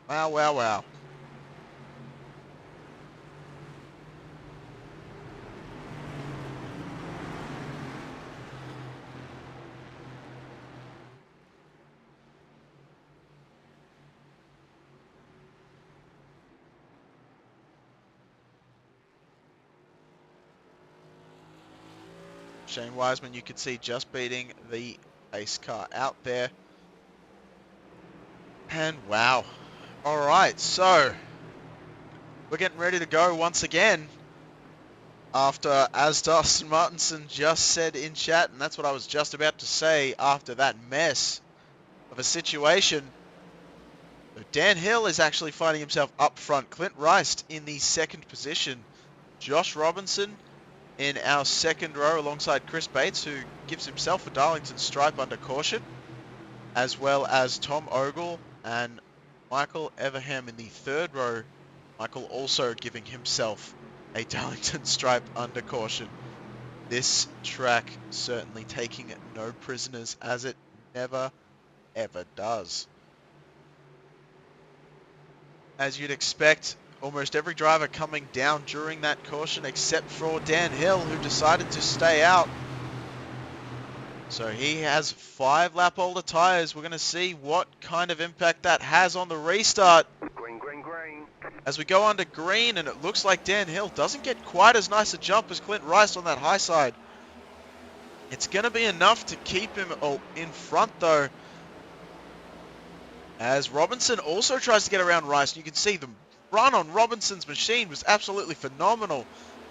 Wow, wow, wow. Shane Wiseman, you could see just beating the pace car out there. And wow. All right, so we're getting ready to go once again. after, as Dustin Martinson just said in chat, and that's what I was just about to say after that mess of a situation. So Dan Hill is actually finding himself up front. Clint Rice in the second position. Josh Robinson in our second row alongside Chris Bates, who gives himself a Darlington stripe under caution, as well as Tom Ogle and Michael Everham in the third row. Michael also giving himself a Darlington stripe under caution. This track certainly taking no prisoners, as it never, ever does. As you'd expect, almost every driver coming down during that caution, except for Dan Hill, who decided to stay out. So he has 5 lap older tyres. We're going to see what kind of impact that has on the restart.
Green, green, green.
As we go under green, and it looks like Dan Hill doesn't get quite as nice a jump as Clint Rice on that high side. It's going to be enough to keep him in front, though, as Robinson also tries to get around Rice. You can see the run on Robinson's machine was absolutely phenomenal.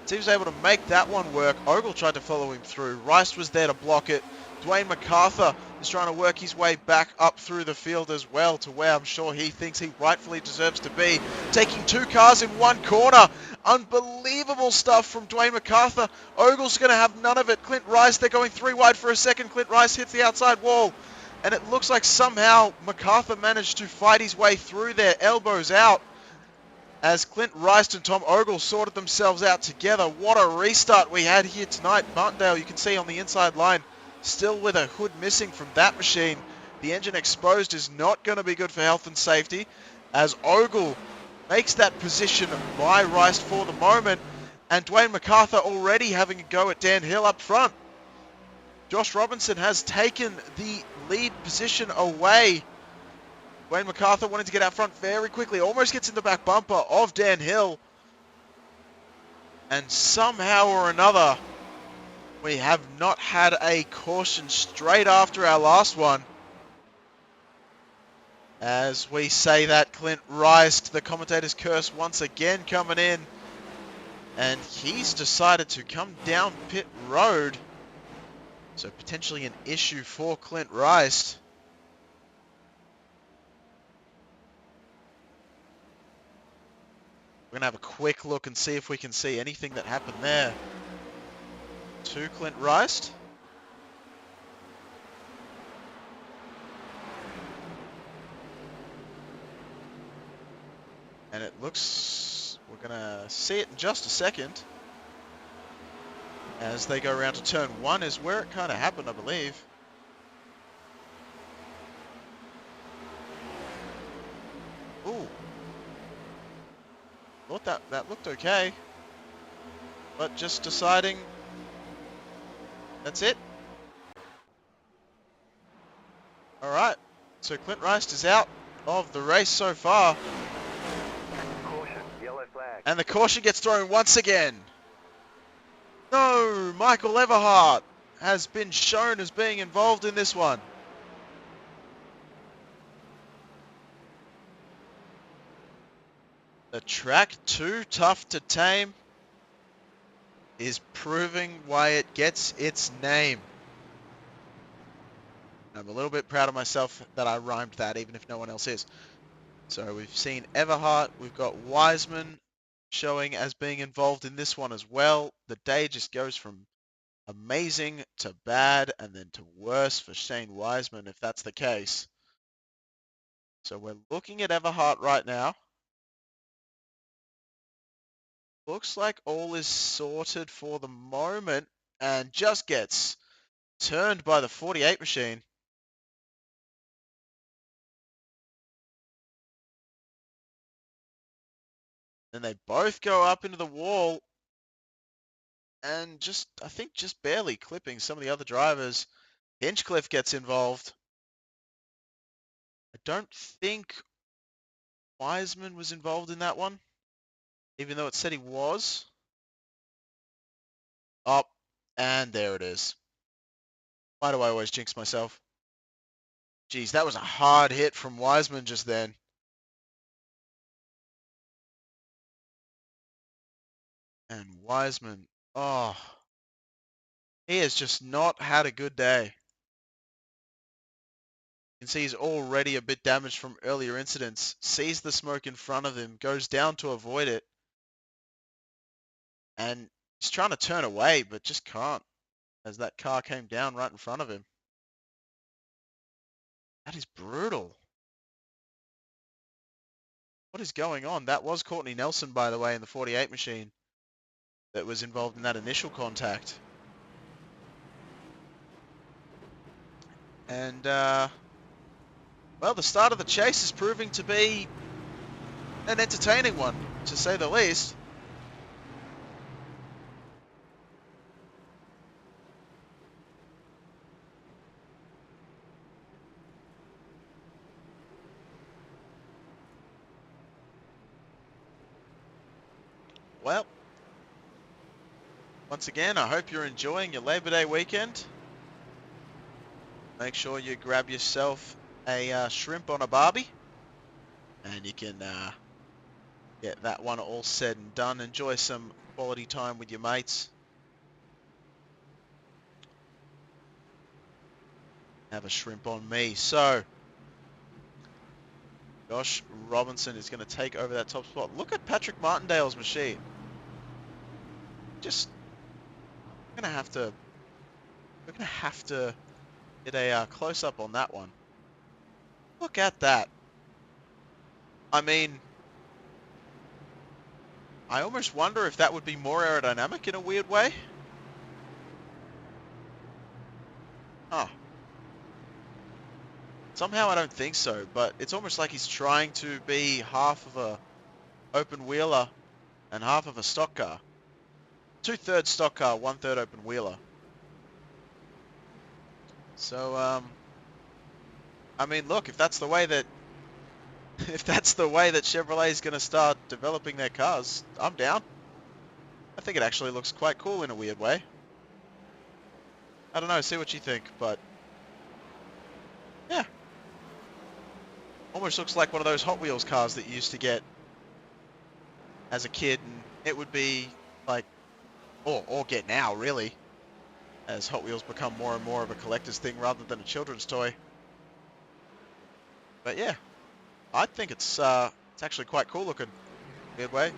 He was able to make that one work. Ogle tried to follow him through. Rice was there to block it. Dwayne MacArthur is trying to work his way back up through the field as well, to where I'm sure he thinks he rightfully deserves to be. Taking 2 cars in one corner. Unbelievable stuff from Dwayne MacArthur. Ogle's going to have none of it. Clint Rice, they're going 3 wide for a second. Clint Rice hits the outside wall. And it looks like somehow MacArthur managed to fight his way through there, elbows out, as Clint Rice and Tom Ogle sorted themselves out together. What a restart we had here tonight. Martindale, you can see on the inside line, still with a hood missing from that machine. The engine exposed is not going to be good for health and safety, as Ogle makes that position by Rice for the moment, and Dwayne MacArthur already having a go at Dan Hill up front. Josh Robinson has taken the lead position away. Dwayne MacArthur wanted to get out front very quickly, almost gets in the back bumper of Dan Hill. And somehow or another, we have not had a caution straight after our last one. As we say that, Clint Rice, the commentator's curse once again coming in. And he's decided to come down pit road. So potentially an issue for Clint Rice. We're going to have a quick look and see if we can see anything that happened there to Clint Rice. And it looks, we're going to see it in just a second. As they go around to turn 1 is where it kind of happened, I believe. Ooh. Thought that looked okay. But just deciding that's it. Alright. So Clint Rice is out of the race so far.
Caution, yellow flag.
And the caution gets thrown once again. No, Michael Everhart has been shown as being involved in this one. The track too tough to tame is proving why it gets its name. I'm a little bit proud of myself that I rhymed that, even if no one else is. So we've seen Everhart, we've got Wiseman showing as being involved in this one as well. The day just goes from amazing to bad and then to worse for Shane Wiseman if that's the case. So we're looking at Everhart right now. Looks like all is sorted for the moment and just gets turned by the 48 machine. Then they both go up into the wall and just, I think, just barely clipping some of the other drivers. Hinchcliffe gets involved. I don't think Wiseman was involved in that one, even though it said he was. Oh, and there it is. Why do I always jinx myself? Geez, that was a hard hit from Wiseman just then. And Wiseman Oh, he has just not had a good day. You can see he's already a bit damaged from earlier incidents. Sees the smoke in front of him, goes down to avoid it, and he's trying to turn away, but just can't, as that car came down right in front of him. That is brutal. What is going on? That was Courtney Nelson, by the way, in the 48 machine that was involved in that initial contact. And, well, the start of the chase is proving to be an entertaining one, to say the least. Well, once again, I hope you're enjoying your Labor Day weekend. Make sure you grab yourself a shrimp on a barbie, and you can get that one all said and done. Enjoy some quality time with your mates. Have a shrimp on me. So, Josh Robinson is going to take over that top spot. Look at Patrick Martindale's machine. Just, we're going to have to get a close-up on that one. Look at that. I mean, I almost wonder if that would be more aerodynamic in a weird way. Huh. Somehow I don't think so, but it's almost like he's trying to be half of a open wheeler and half of a stock car. 2/3 stock car, 1/3 open wheeler. So, I mean, look, if that's the way that Chevrolet is going to start developing their cars, I'm down. I think it actually looks quite cool in a weird way. I don't know, see what you think, but yeah. Almost looks like one of those Hot Wheels cars that you used to get as a kid, and it would be like, or get now, really, as Hot Wheels become more and more of a collector's thing rather than a children's toy. But yeah, I think it's actually quite cool looking, weird way.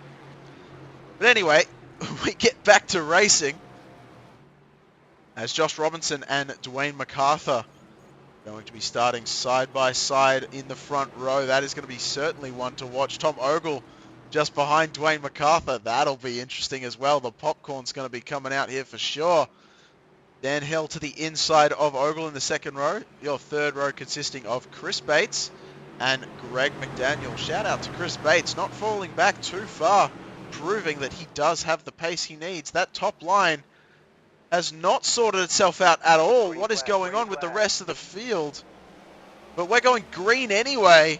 But anyway, we get back to racing as Josh Robinson and Dwayne MacArthur going to be starting side by side in the front row. That is going to be certainly one to watch. Tom Ogle just behind Dwayne MacArthur. That'll be interesting as well. The popcorn's going to be coming out here for sure. Dan Hill to the inside of Ogle in the second row. Your third row consisting of Chris Bates and Greg McDaniel. Shout out to Chris Bates, not falling back too far, proving that he does have the pace he needs. That top line has not sorted itself out at all. What is going on with the rest of the field? But we're going green anyway.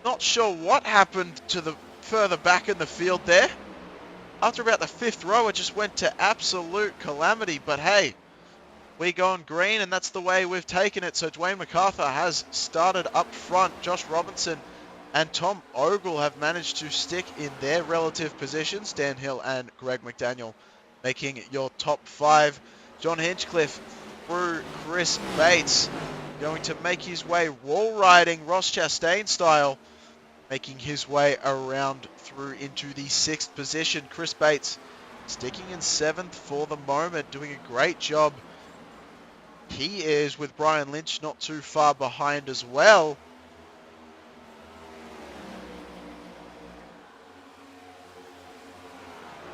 Not sure what happened to the further back in the field there. After about the fifth row, it just went to absolute calamity. But hey, we gone green, and that's the way we've taken it. So Dwayne MacArthur has started up front. Josh Robinson and Tom Ogle have managed to stick in their relative positions. Dan Hill and Greg McDaniel making your top five. John Hinchcliffe through Chris Bates, going to make his way wall riding Ross Chastain style, making his way around through into the sixth position. Chris Bates sticking in seventh for the moment, doing a great job. He is, with Brian Lynch, not too far behind as well.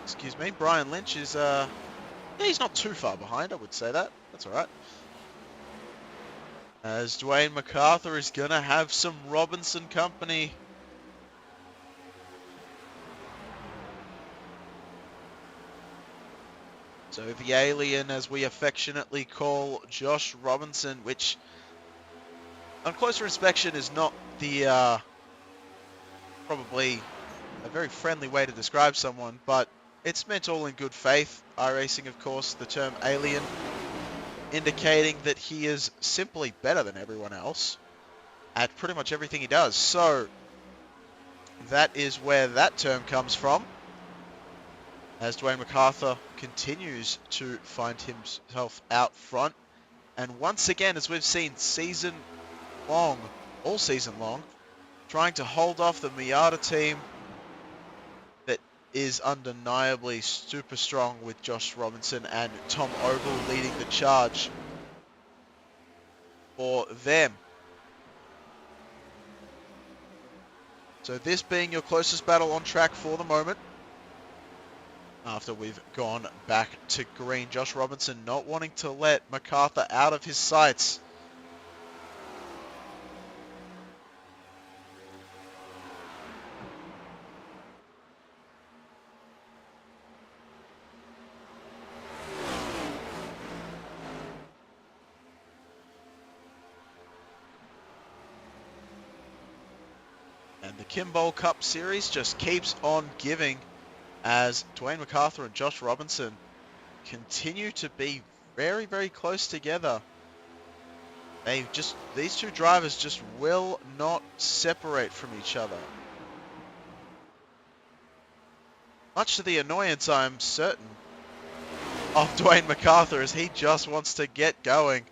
Excuse me, Brian Lynch is, yeah, he's not too far behind, I would say that. That's all right. As Dwayne MacArthur is going to have some Robinson company. So the alien, as we affectionately call Josh Robinson, which on closer inspection is not the, probably a very friendly way to describe someone, but it's meant all in good faith. iRacing, of course, the term alien, indicating that he is simply better than everyone else at pretty much everything he does. So that is where that term comes from. as Dwayne MacArthur continues to find himself out front. And once again, as we've seen all season long, trying to hold off the Miata team that is undeniably super strong with Josh Robinson and Tom Ogle leading the charge for them. So this being your closest battle on track for the moment. After we've gone back to green, Josh Robinson not wanting to let MacArthur out of his sights. And the Kimball Cup Series just keeps on giving as Dwayne MacArthur and Josh Robinson continue to be very, very close together. These two drivers just will not separate from each other. Much to the annoyance, I'm certain, of Dwayne MacArthur, as he just wants to get going.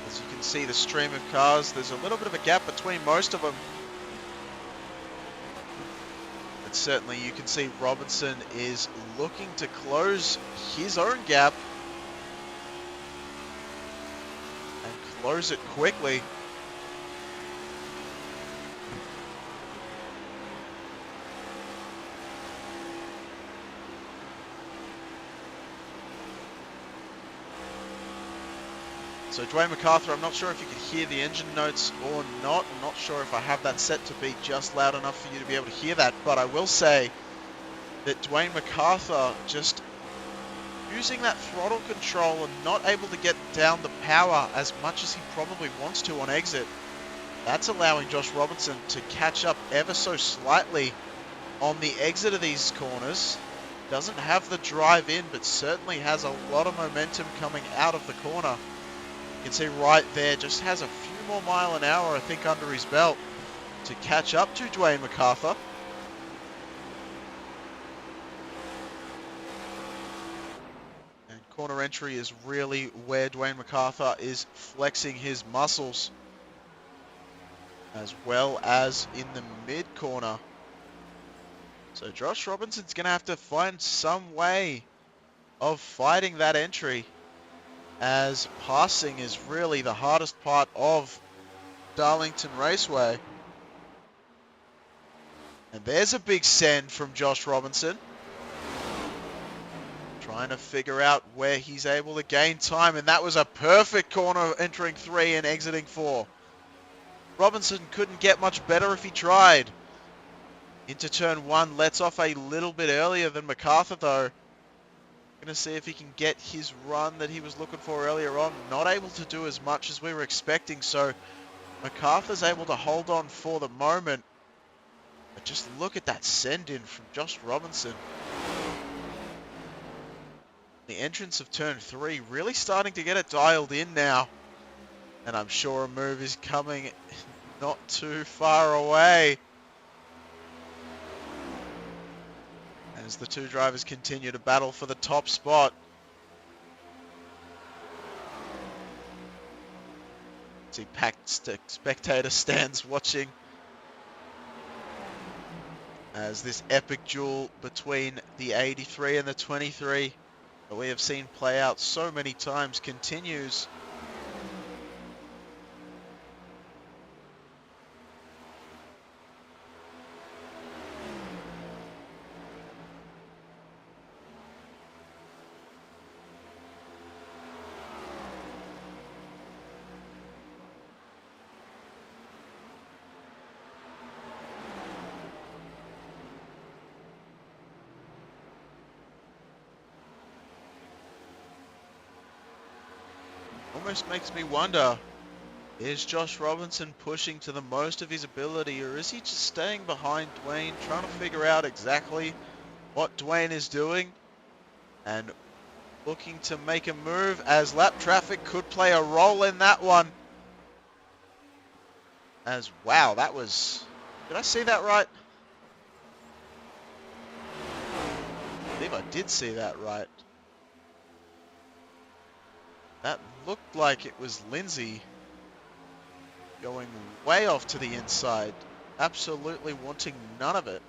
As you can see the stream of cars, there's a little bit of a gap between most of them. But certainly you can see Robinson is looking to close his own gap and close it quickly. So Dwayne MacArthur, I'm not sure if you can hear the engine notes or not. I'm not sure if I have that set to be just loud enough for you to be able to hear that. But I will say that Dwayne MacArthur just using that throttle control and not able to get down the power as much as he probably wants to on exit. That's allowing Josh Robinson to catch up ever so slightly on the exit of these corners. Doesn't have the drive in, but certainly has a lot of momentum coming out of the corner. You can see right there, just has a few more mile an hour, I think, under his belt to catch up to Dwayne MacArthur. And corner entry is really where Dwayne MacArthur is flexing his muscles, as well as in the mid corner. So Josh Robinson's going to have to find some way of fighting that entry, as passing is really the hardest part of Darlington Raceway. And there's a big send from Josh Robinson, trying to figure out where he's able to gain time, and that was a perfect corner entering 3 and exiting 4. Robinson couldn't get much better if he tried. Into turn 1, lets off a little bit earlier than MacArthur though. Going to see if he can get his run that he was looking for earlier on. Not able to do as much as we were expecting, so MacArthur's able to hold on for the moment. But just look at that send in from Josh Robinson. The entrance of turn 3 really starting to get it dialed in now. And I'm sure a move is coming not too far away. As the two drivers continue to battle for the top spot. See packed spectator stands watching as this epic duel between the 83 and the 23 that we have seen play out so many times continues. Almost makes me wonder, is Josh Robinson pushing to the most of his ability, or is he just staying behind Dwayne, trying to figure out exactly what Dwayne is doing and looking to make a move, as lap traffic could play a role in that one. As, wow, that was... Did I see that right? I believe I did see that right. That looked like it was Lindsay going way off to the inside. Absolutely wanting none of it.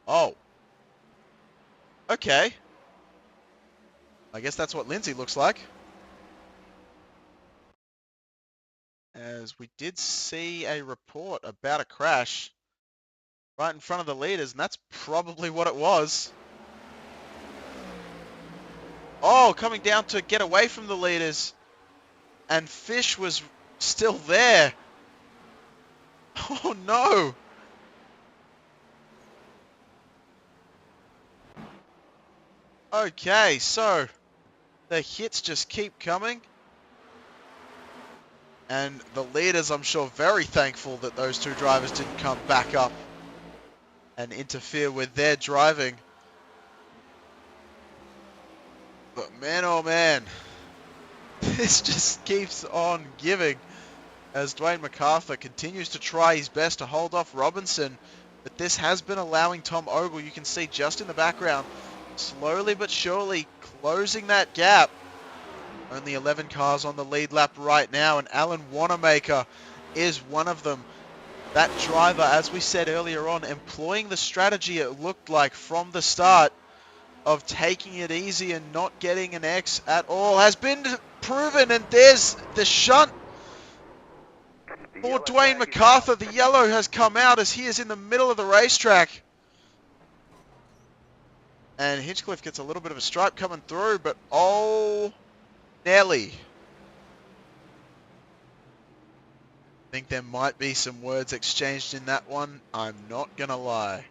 Oh. Okay. I guess that's what Lindsay looks like. As we did see a report about a crash right in front of the leaders, and that's probably what it was. Oh, coming down to get away from the leaders. And Fish was still there. Oh no. Okay, so the hits just keep coming. And the leaders, I'm sure, very thankful that those two drivers didn't come back up and interfere with their driving. But man, oh man, this just keeps on giving as Dwayne MacArthur continues to try his best to hold off Robinson. But this has been allowing Tom Ogle, you can see just in the background, slowly but surely closing that gap. Only 11 cars on the lead lap right now, and Alan Wanamaker is one of them. That driver, as we said earlier on, employing the strategy it looked like from the start of taking it easy and not getting an X at all, has been proven, and there's the shunt
The
for
yellow
Dwayne
flag is
MacArthur.
out.
The yellow has come out as he is in the middle of the racetrack. And Hinchcliffe gets a little bit of a stripe coming through, but oh, Nelly. I think there might be some words exchanged in that one. I'm not going to lie.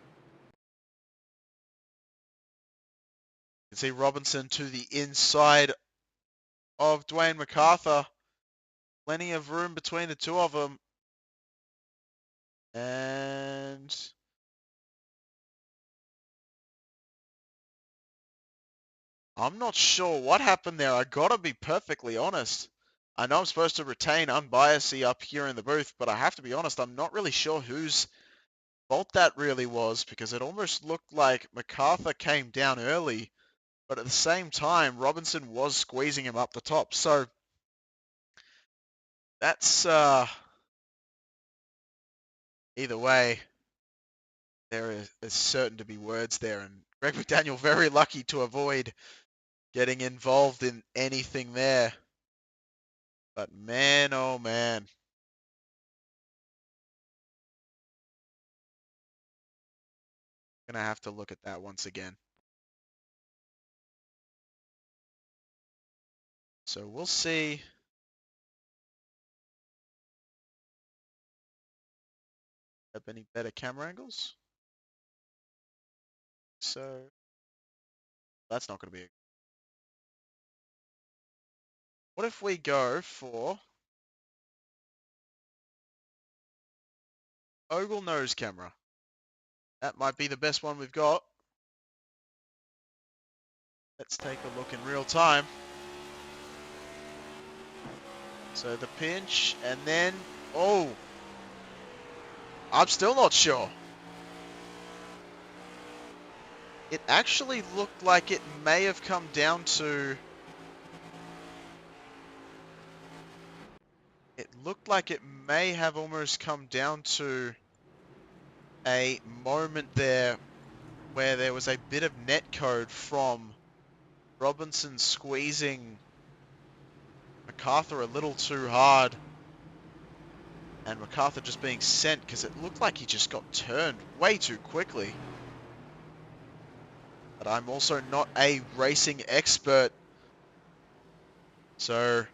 You can see Robinson to the inside of Dwayne MacArthur. Plenty of room between the two of them. And I'm not sure what happened there. I gotta be perfectly honest. I know I'm supposed to retain unbiased up here in the booth, but I have to be honest, I'm not really sure whose fault that really was, because it almost looked like MacArthur came down early, but at the same time, Robinson was squeezing him up the top. So that's either way, there is certain to be words there, and Greg McDaniel very lucky to avoid getting involved in anything there. But man, oh man. Gonna have to look at that once again. So we'll see. Have any better camera angles? So that's not gonna be. What if we go for Ogle nose camera? That might be the best one we've got. Let's take a look in real time. So the pinch, and then, oh, I'm still not sure. It actually looked like it may have come down to, it looked like it may have almost come down to a moment there where there was a bit of net code from Robinson squeezing MacArthur a little too hard, and MacArthur just being sent because it looked like he just got turned way too quickly. But I'm also not a racing expert, so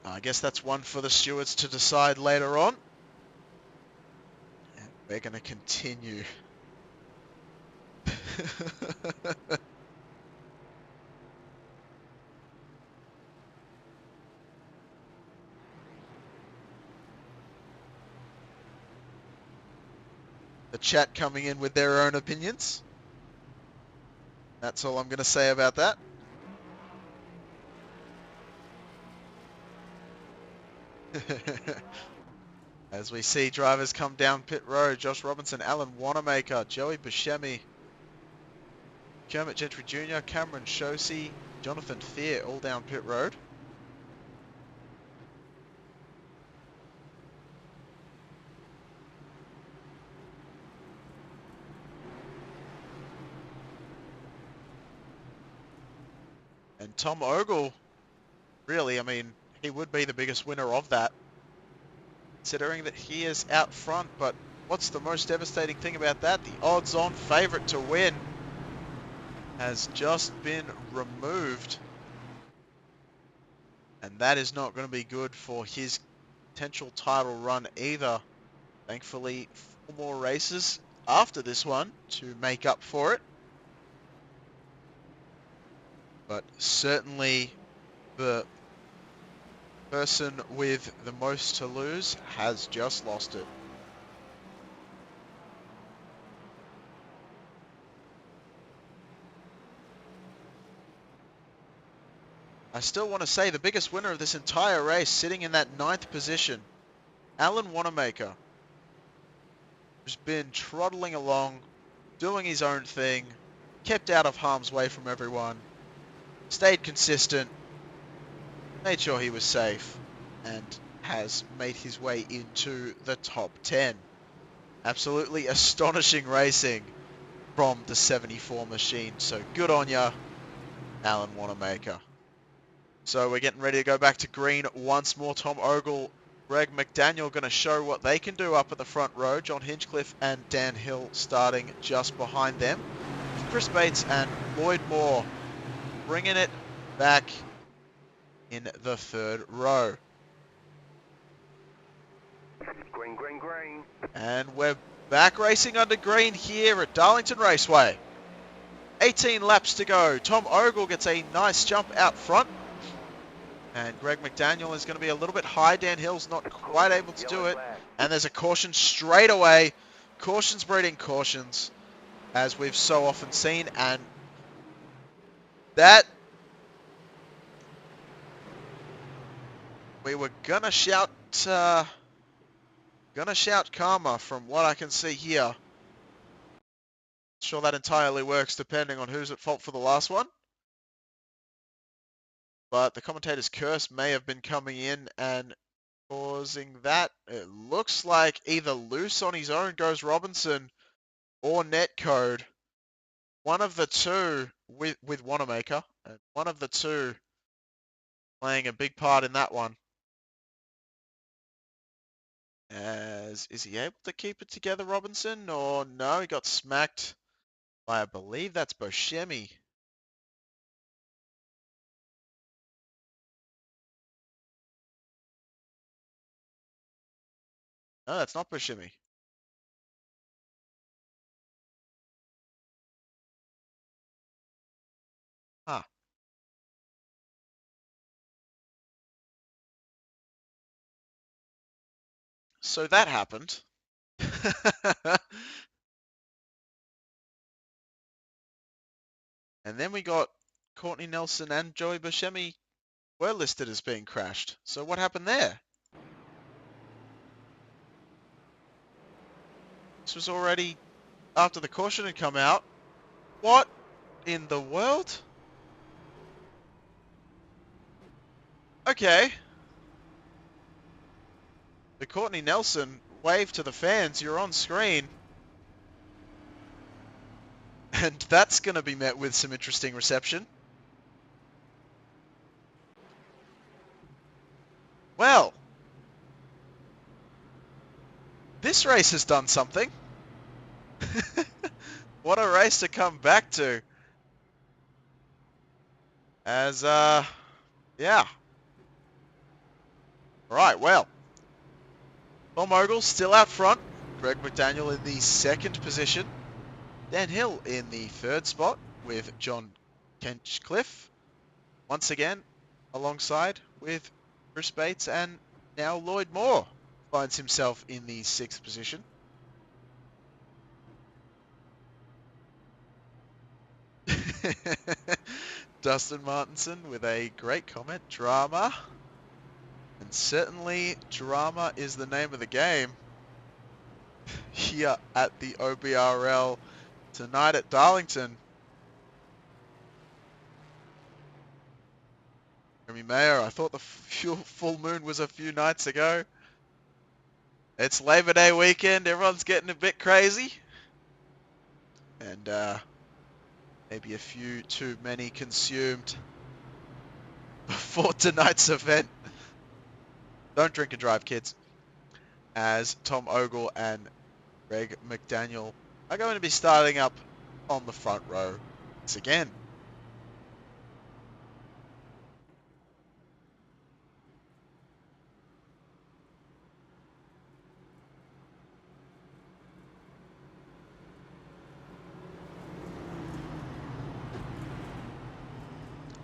I guess that's one for the stewards to decide later on. And we're going to continue. chat coming in with their own opinions. That's all I'm going to say about that. As we see drivers come down pit road, Josh Robinson, Alan Wanamaker, Joey Buscemi, Kermit Gentry Jr., Cameron Shosey, Jonathan Fear, all down pit road. And Tom Ogle, really, I mean, he would be the biggest winner of that, considering that he is out front. But what's the most devastating thing about that? The odds-on favourite to win has just been removed. And that is not going to be good for his potential title run either. Thankfully, 4 more races after this one to make up for it. But certainly the person with the most to lose has just lost it. I still want to say the biggest winner of this entire race, sitting in that 9th position, Alan Wanamaker, who's been trotting along, doing his own thing, kept out of harm's way from everyone, stayed consistent, made sure he was safe, and has made his way into the top 10. Absolutely astonishing racing from the 74 machine. So good on ya, Alan Wanamaker. So we're getting ready to go back to green once more. Tom Ogle, Greg McDaniel going to show what they can do up at the front row. John Hinchcliffe and Dan Hill starting just behind them. Chris Bates and Lloyd Moore bringing it back in the 3rd row.
Green, green, green.
And we're back racing under green here at Darlington Raceway. 18 laps to go. Tom Ogle gets a nice jump out front. And Greg McDaniel is going to be a little bit high. Dan Hill's not quite able to do it. And there's a caution straight away. Cautions breeding cautions, as we've so often seen. And that... we were going to shout... karma from what I can see here. Not sure that entirely works depending on who's at fault for the last one. But the commentator's curse may have been coming in and causing that. It looks like either loose on his own goes Robinson or netcode. One of the two with Wanamaker. And one of the two playing a big part in that one. Is he able to keep it together, Robinson? Or no, he got smacked by, I believe that's Buscemi. No, that's not Buscemi. Huh. So that happened. And then we got Courtney Nelson and Joey Buscemi were listed as being crashed. So what happened there? This was already after the caution had come out. What in the world? Okay. The Courtney Nelson wave to the fans, you're on screen. And that's going to be met with some interesting reception. Well, this race has done something. What a race to come back to. As, yeah. Right, well. Tom Ogle still out front. Greg McDaniel in the 2nd position. Dan Hill in the 3rd spot with John Hinchcliffe. Once again, alongside with Chris Bates, and now Lloyd Moore finds himself in the 6th position. Dustin Martinson with a great comment. Drama. And certainly drama is the name of the game here at the OBRL tonight at Darlington. Jeremy Mayer, I thought the full moon was a few nights ago. It's Labor Day weekend. Everyone's getting a bit crazy. And maybe a few too many consumed before tonight's event. Don't drink and drive, kids. As Tom Ogle and Greg McDaniel are going to be starting up on the front row once again.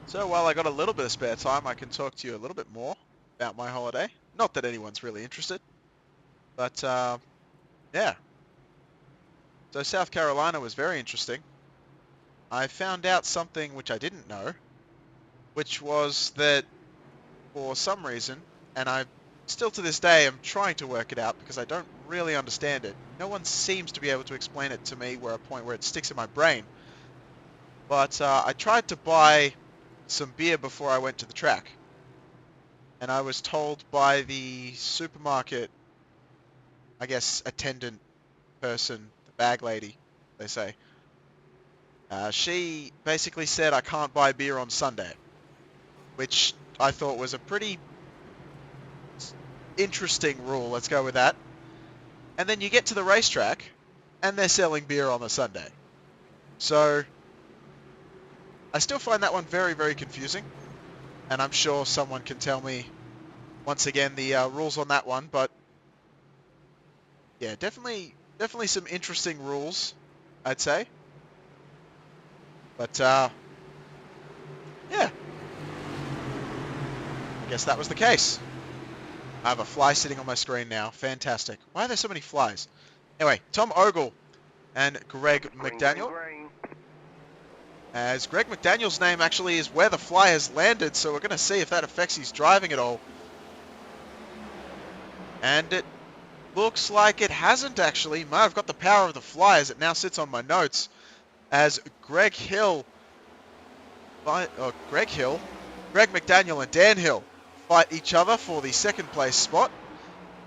So while I got a little bit of spare time, I can talk to you a little bit more about my holiday. Not that anyone's really interested, but yeah. So South Carolina was very interesting. I found out something which I didn't know, which was that for some reason, and I still to this day am trying to work it out because I don't really understand it. No one seems to be able to explain it to me where a point where it sticks in my brain. But I tried to buy some beer before I went to the track. And I was told by the supermarket, I guess, attendant person, the bag lady, they say. She basically said I can't buy beer on Sunday, which I thought was a pretty interesting rule. Let's go with that. And then you get to the racetrack, and they're selling beer on a Sunday. So I still find that one very, very confusing, and I'm sure someone can tell me once again the rules on that one. But yeah, definitely some interesting rules, I'd say. But yeah, I guess that was the case. I have a fly sitting on my screen now. Fantastic. Why are there so many flies? Anyway, Tom Ogle and Greg McDaniel. As Greg McDaniel's name actually is where the fly has landed, so we're going to see if that affects his driving at all. And it looks like it hasn't actually. I've got the power of the fly as it now sits on my notes. As Greg McDaniel and Dan Hill fight each other for the second place spot.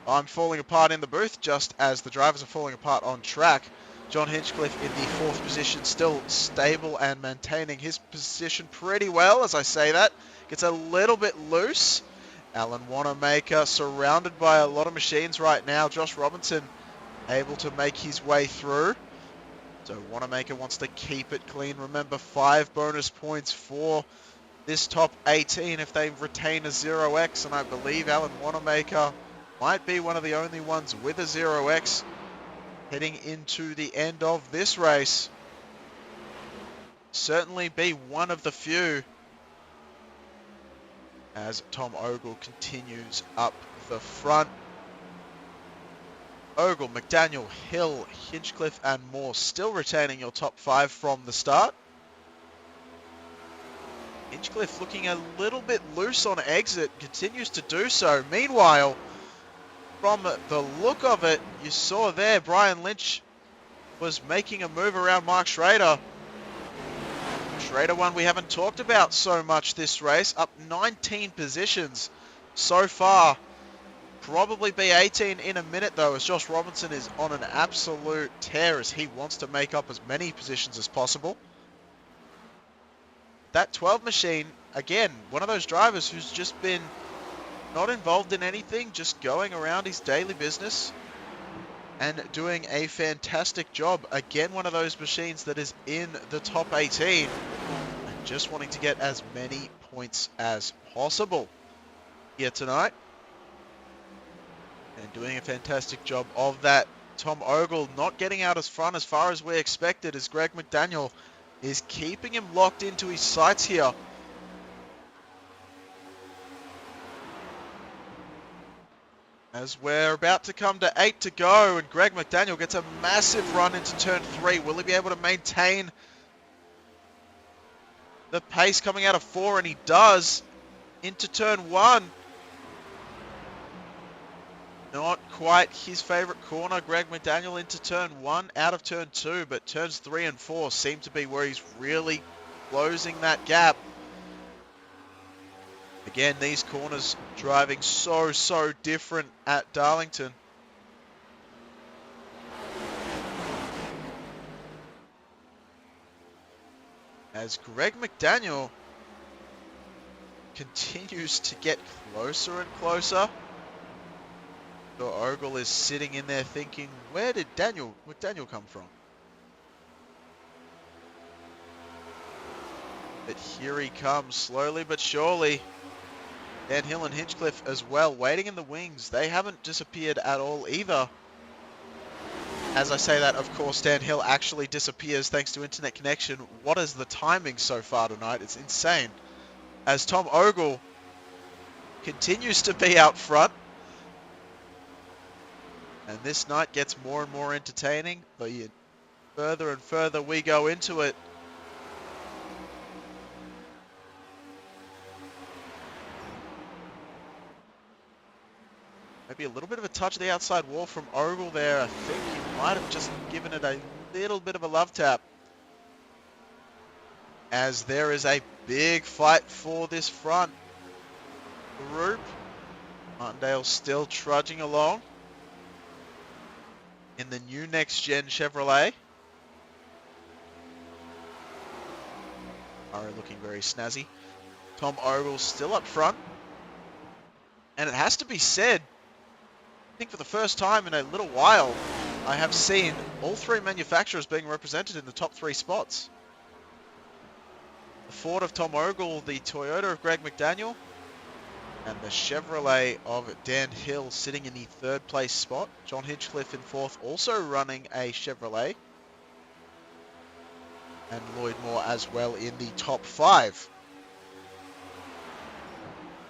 I'm falling apart in the booth just as the drivers are falling apart on track. John Hinchcliffe in the fourth position, still stable and maintaining his position pretty well. As I say that, gets a little bit loose. Alan Wanamaker surrounded by a lot of machines right now. Josh Robinson able to make his way through. So Wanamaker wants to keep it clean. Remember, 5 bonus points for this top 18 if they retain a 0x. And I believe Alan Wanamaker might be one of the only ones with a 0x. Heading into the end of this race. Certainly be one of the few. As Tom Ogle continues up the front. Ogle, McDaniel, Hill, Hinchcliffe and Moore still retaining your top 5 from the start. Hinchcliffe looking a little bit loose on exit, continues to do so. Meanwhile, from the look of it, you saw there, Brian Lynch was making a move around Mark Schrader. Schrader, one we haven't talked about so much this race, up 19 positions so far. Probably be 18 in a minute though, as Josh Robinson is on an absolute tear as he wants to make up as many positions as possible. That 12 machine, again, one of those drivers who's just been not involved in anything, just going around his daily business and doing a fantastic job. Again, one of those machines that is in the top 18 and just wanting to get as many points as possible here tonight. And doing a fantastic job of that. Tom Ogle not getting out as front as far as we expected, as Greg McDaniel is keeping him locked into his sights here. As we're about to come to 8 to go, and Greg McDaniel gets a massive run into turn 3. Will he be able to maintain the pace coming out of 4, and he does into turn 1. Not quite his favorite corner. Greg McDaniel into turn 1, out of turn 2, but turns 3 and 4 seem to be where he's really closing that gap. Again, these corners driving so different at Darlington. As Greg McDaniel continues to get closer and closer. So Ogle is sitting in there thinking, where did McDaniel come from? But here he comes, slowly but surely. Dan Hill and Hinchcliffe as well, waiting in the wings. They haven't disappeared at all either. As I say that, of course, Dan Hill actually disappears thanks to internet connection. What is the timing so far tonight? It's insane. As Tom Ogle continues to be out front. And this night gets more and more entertaining. The further and further we go into it. Maybe a little bit of a touch of the outside wall from Ogle there. I think he might have just given it a little bit of a love tap. As there is a big fight for this front group. Martindale still trudging along in the new next-gen Chevrolet. Murray looking very snazzy. Tom Ogle still up front. And it has to be said, I think for the first time in a little while, I have seen all 3 manufacturers being represented in the top 3 spots. The Ford of Tom Ogle, the Toyota of Greg McDaniel, and the Chevrolet of Dan Hill sitting in the 3rd place spot. John Hinchcliffe in 4th, also running a Chevrolet. And Lloyd Moore as well in the top 5.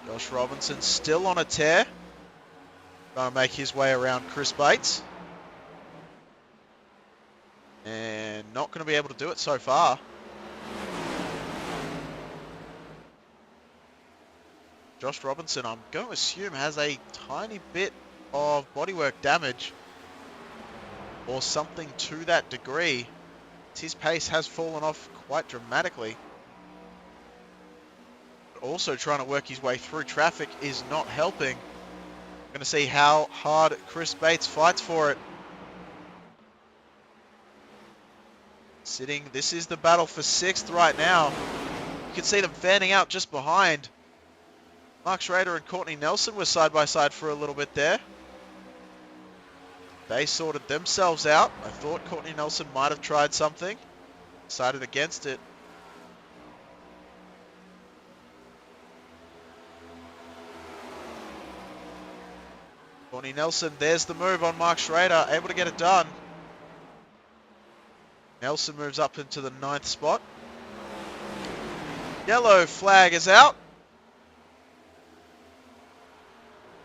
Josh Robinson still on a tear. Trying to make his way around Chris Bates. And not going to be able to do it so far. Josh Robinson, I'm going to assume, has a tiny bit of bodywork damage. Or something to that degree. His pace has fallen off quite dramatically. But also trying to work his way through traffic is not helping. Going to see how hard Chris Bates fights for it. Sitting, this is the battle for 6th right now. You can see them fanning out just behind. Mark Schrader and Courtney Nelson were side by side for a little bit there. They sorted themselves out. I thought Courtney Nelson might have tried something. Decided against it. Courtney Nelson, there's the move on Mark Schrader, able to get it done. Nelson moves up into the 9th spot. Yellow flag is out.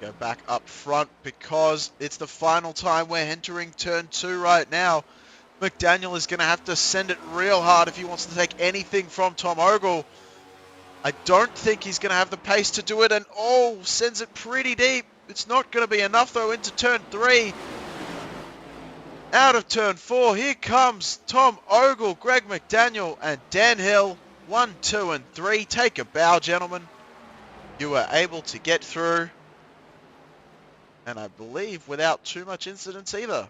Go back up front because it's the final time we're entering turn 2 right now. McDaniel is going to have to send it real hard if he wants to take anything from Tom Ogle. I don't think he's going to have the pace to do it, and oh, sends it pretty deep. It's not going to be enough though into turn 3. Out of turn 4, here comes Tom Ogle, Greg McDaniel, and Dan Hill. 1, 2, and 3. Take a bow, gentlemen. You were able to get through. And I believe without too much incidents either.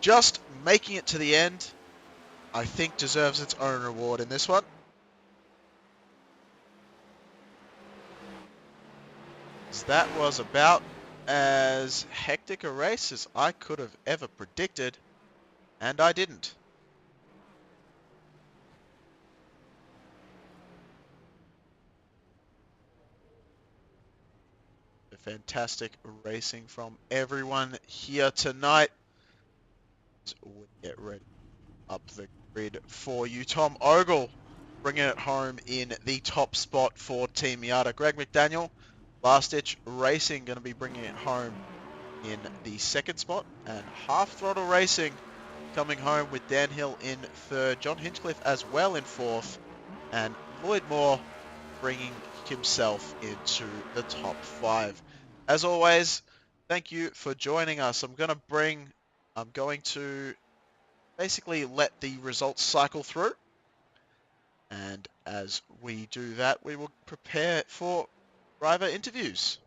Just making it to the end, I think deserves its own reward in this one. So that was about as hectic a race as I could have ever predicted, and I didn't. Fantastic racing from everyone here tonight. So we'll get ready up the grid for you. Tom Ogle bringing it home in the top spot for Team Miata. Greg McDaniel, Last Ditch Racing, going to be bringing it home in the 2nd spot. And Half Throttle Racing coming home with Dan Hill in third, John Hinchcliffe as well in fourth, and Lloyd Moore bringing himself into the top 5. As always, thank you for joining us. I'm going to basically let the results cycle through. And as we do that, we will prepare for driver interviews.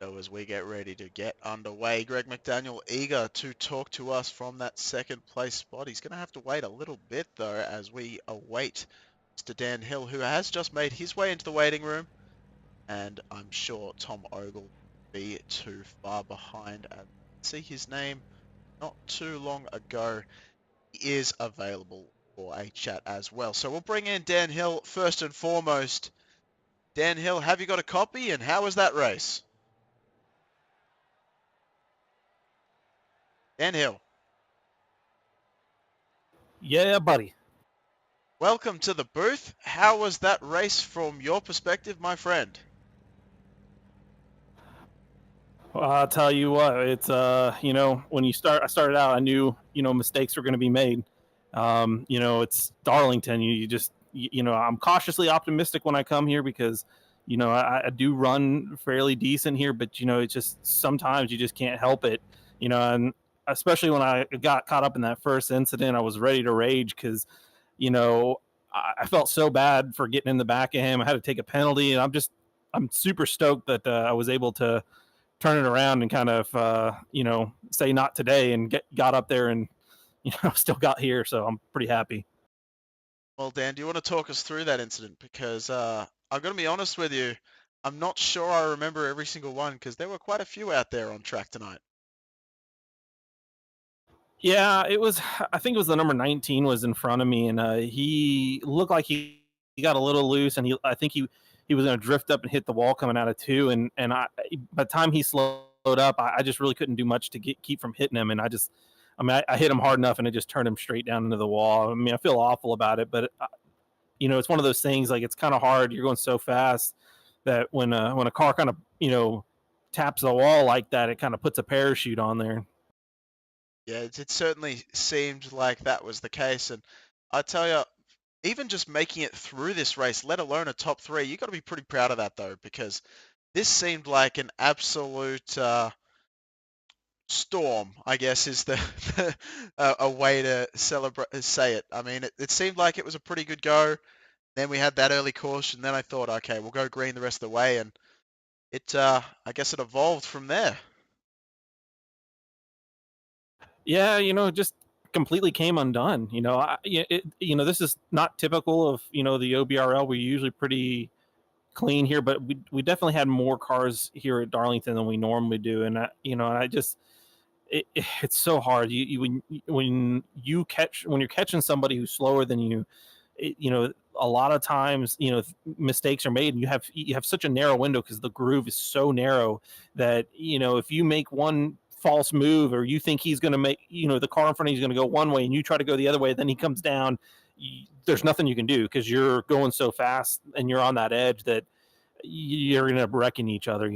So as we get ready to get underway, Greg McDaniel eager to talk to us from that second place spot. He's going to have to wait a little bit though as we await Mr. Dan Hill, who has just made his way into the waiting room. And I'm sure Tom Ogle will be too far behind. And see his name not too long ago. He is available for a chat as well. So we'll bring in Dan Hill first and foremost. Dan Hill, have you got a copy and how was that race? Dan Hill.
Yeah, buddy.
Welcome to the booth. How was that race from your perspective, my friend?
Well, I'll tell you what, it's when I started out, I knew, mistakes were going to be made. It's Darlington. I'm cautiously optimistic when I come here because, I do run fairly decent here, but it's just sometimes you just can't help it, and especially when I got caught up in that first incident, I was ready to rage because, I felt so bad for getting in the back of him. I had to take a penalty, and I'm super stoked that I was able to turn it around and kind of, say not today and got up there and, still got here. So I'm pretty happy.
Well, Dan, do you want to talk us through that incident? Because I'm going to be honest with you, I'm not sure I remember every single one because there were quite a few out there on track tonight.
Yeah, I think it was the number 19 was in front of me, and he looked like he got a little loose, and I think he was going to drift up and hit the wall coming out of 2, and by the time he slowed up, I just really couldn't do much to keep from hitting him, and I hit him hard enough, and it just turned him straight down into the wall. I mean, I feel awful about it, but it's one of those things, like, it's kind of hard. You're going so fast that when a car kind of taps the wall like that, it kind of puts a parachute on there.
Yeah, it certainly seemed like that was the case. And I tell you, even just making it through this race, let alone a top 3, you got to be pretty proud of that though, because this seemed like an absolute storm, I guess is a way to say it. I mean, it seemed like it was a pretty good go. Then we had that early caution. Then I thought, okay, we'll go green the rest of the way, and I guess it evolved from there.
Yeah, it just completely came undone. This is not typical of the OBRL. We're usually pretty clean here, but we definitely had more cars here at Darlington than we normally do, and it's so hard. When you're catching somebody who's slower than you, a lot of times mistakes are made, and you have such a narrow window because the groove is so narrow that if you make one false move or you think he's going to make the car in front of you is going to go one way and you try to go the other way, then he comes down, there's nothing you can do because you're going so fast and you're on that edge that you're going to end up wrecking each other.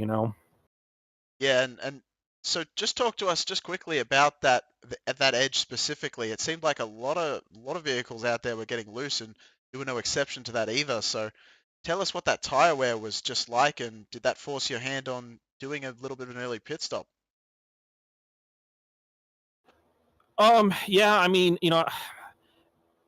Yeah, and so just talk to us just quickly about that at that edge specifically. It seemed like a lot of vehicles out there were getting loose, and you were no exception to that either. So tell us what that tire wear was just like, and did that force your hand on doing a little bit of an early pit stop?
Yeah, I mean,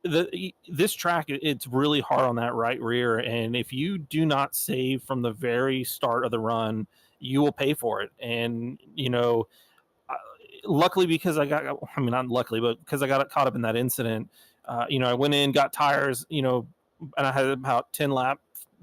this track, it's really hard on that right rear, and if you do not save from the very start of the run, you will pay for it. And luckily, because I mean, not luckily, but because I got caught up in that incident, I went in, got tires, and I had about 10 lap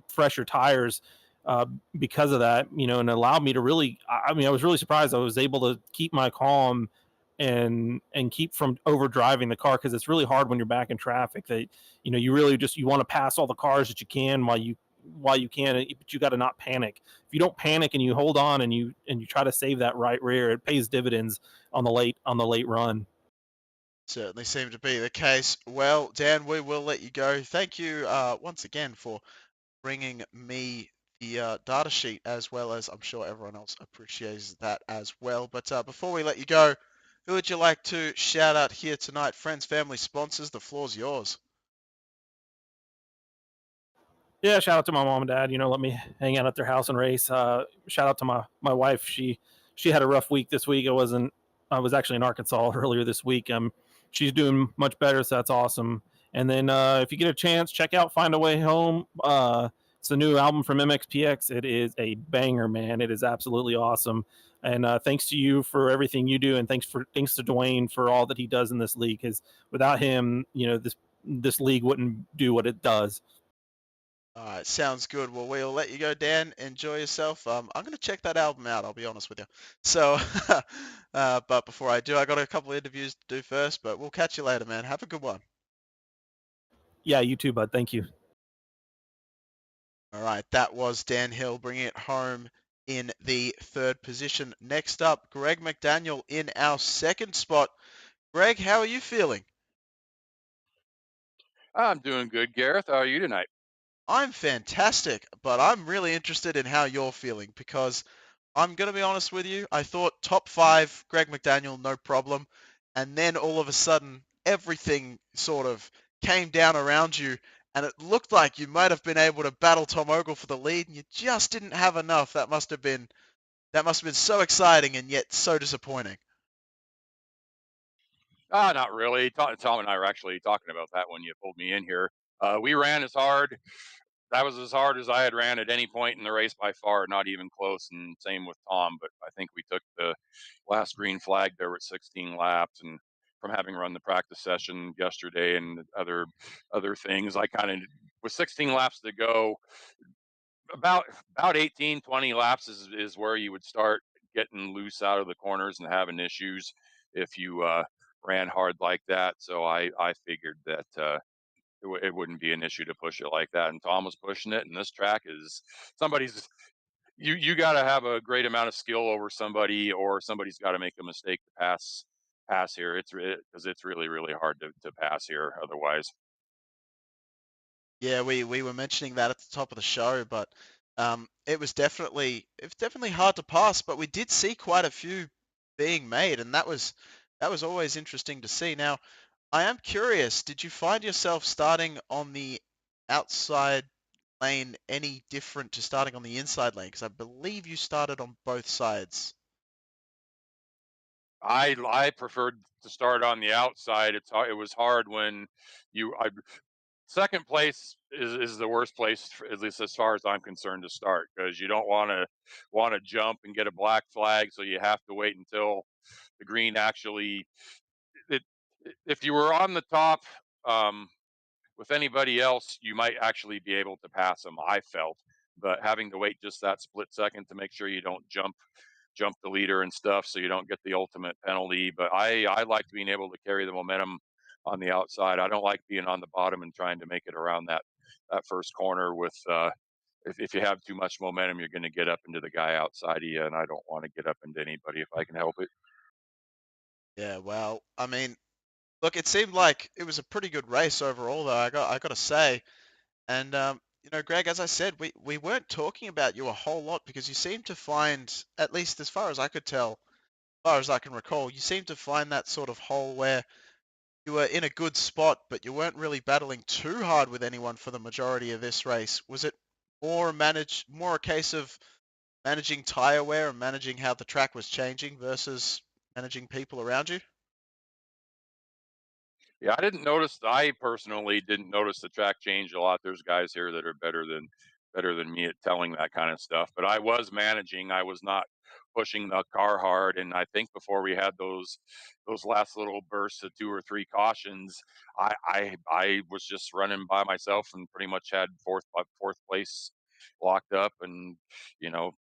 fresher tires uh, because of that, and it allowed me to really, I mean, I was really surprised. I was able to keep my calm and keep from over driving the car, because it's really hard when you're back in traffic that, you really just, you want to pass all the cars that you can while you can, but you got to not panic. If you don't panic and you hold on and you try to save that right rear, it pays dividends on the late run.
Certainly seemed to be the case. Well, Dan, we will let you go. Thank you once again for bringing me the data sheet, as well as I'm sure everyone else appreciates that as well. But before we let you go, who would you like to shout out here tonight? Friends, family, sponsors, the floor's yours.
Yeah, shout out to my mom and dad. Let me hang out at their house and race. Shout out to my wife. She had a rough week this week. I was actually in Arkansas earlier this week. She's doing much better, so that's awesome. And then if you get a chance, check out Find a Way Home. It's a new album from MXPX. It is a banger, man. It is absolutely awesome. And thanks to you for everything you do, and thanks to Dwayne for all that he does in this league. Because without him, this league wouldn't do what it does.
All right, sounds good. Well, we'll let you go, Dan. Enjoy yourself. I'm going to check that album out, I'll be honest with you. So, but before I do, I got a couple of interviews to do first, but we'll catch you later, man. Have a good one.
Yeah, you too, bud. Thank you.
All right, that was Dan Hill bringing it home in the third position. Next up, Greg McDaniel in our second spot. Greg, how are you feeling?
I'm doing good, Gareth. How are you tonight?
I'm fantastic, but I'm really interested in how you're feeling, because I'm going to be honest with you. I thought top five, Greg McDaniel, no problem. And then all of a sudden, everything sort of came down around you, and it looked like you might have been able to battle Tom Ogle for the lead, and you just didn't have enough. That must have been so exciting and yet so disappointing.
Not really. Tom and I were actually talking about that when you pulled me in here. We ran as hard. That was as hard as I had ran at any point in the race by far, not even close. And same with Tom. But I think we took the last green flag there with 16 laps, and from having run the practice session yesterday and other things, I kind of with 16 laps to go, about about 18, 20 laps is where you would start getting loose out of the corners and having issues if you ran hard like that. So I figured that it wouldn't be an issue to push it like that. And Tom was pushing it. And this track is somebody's you got to have a great amount of skill over somebody, or somebody's got to make a mistake to pass here. Because it's really hard to pass here otherwise.
Yeah, we were mentioning that at the top of the show, but it was definitely hard to pass, but we did see quite a few being made, and that was always interesting to see. Now, I am curious, did you find yourself starting on the outside lane any different to starting on the inside lane? Because I believe you started on both sides.
I preferred to start on the outside. It was hard when I second place is the worst place, at least as far as I'm concerned, to start, because you don't want to jump and get a black flag, so you have to wait until the green actually. It, if you were on the top um, with anybody else, you might actually be able to pass them. I felt, but having to wait just that split second to make sure you don't jump the leader and stuff, so you don't get the ultimate penalty. But I liked being able to carry the momentum on the outside. I don't like being on the bottom and trying to make it around that first corner with. If you have too much momentum, you're going to get up into the guy outside of you, and I don't want to get up into anybody if I can help it.
Yeah, well, I mean, look, it seemed like it was a pretty good race overall, though. I got to say. And Greg, as I said, we weren't talking about you a whole lot because you seemed to find, at least as far as I could tell, as far as I can recall, you seemed to find that sort of hole where you were in a good spot, but you weren't really battling too hard with anyone for the majority of this race. Was it more a case of managing tire wear and managing how the track was changing versus managing people around you?
Yeah, I personally didn't notice the track change a lot. There's guys here that are better than me at telling that kind of stuff. But I was managing. I was not pushing the car hard. And I think before we had those last little bursts of 2 or 3 cautions, I was just running by myself and pretty much had fourth place locked up. And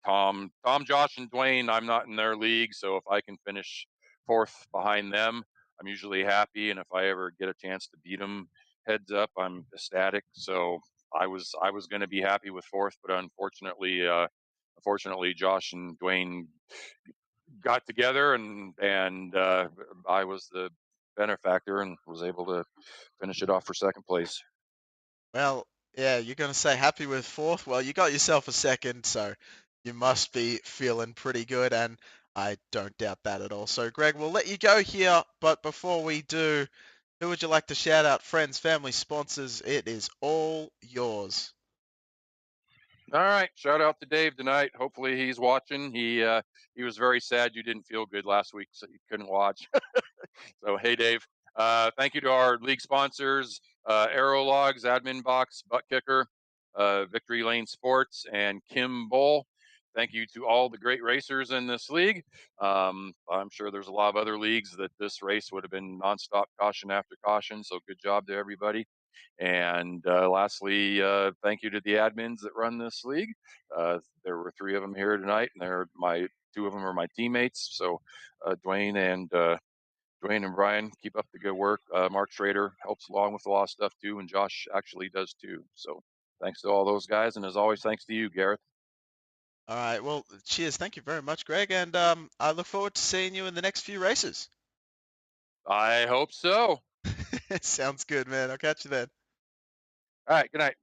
Tom, Josh, and Dwayne, I'm not in their league, so if I can finish fourth behind them, I'm usually happy. And if I ever get a chance to beat them heads up, I'm ecstatic. So I was going to be happy with fourth, but unfortunately, Josh and Dwayne got together, and I was the benefactor and was able to finish it off for second place.
Well, yeah, you're going to say happy with fourth. Well, you got yourself a second, so you must be feeling pretty good, and I don't doubt that at all. So, Greg, we'll let you go here, but before we do, who would you like to shout out? Friends, family, sponsors, it is all yours.
All right, shout out to Dave tonight. Hopefully he's watching. He was very sad you didn't feel good last week, so he couldn't watch. So hey, Dave. Thank you to our league sponsors: Aerologs, Admin Box, Butt Kicker, Victory Lane Sports, and Kim Bull. Thank you to all the great racers in this league. I'm sure there's a lot of other leagues that this race would have been nonstop caution after caution. So good job to everybody. And lastly, thank you to the admins that run this league. There were 3 of them here tonight, and 2 of them are my teammates. So Dwayne and Brian, keep up the good work. Mark Schrader helps along with a lot of stuff too, and Josh actually does too. So thanks to all those guys, and as always, thanks to you, Gareth.
All right, well, cheers. Thank you very much, Greg, and I look forward to seeing you in the next few races.
I hope so.
Sounds good, man. I'll catch you then.
All right, good night.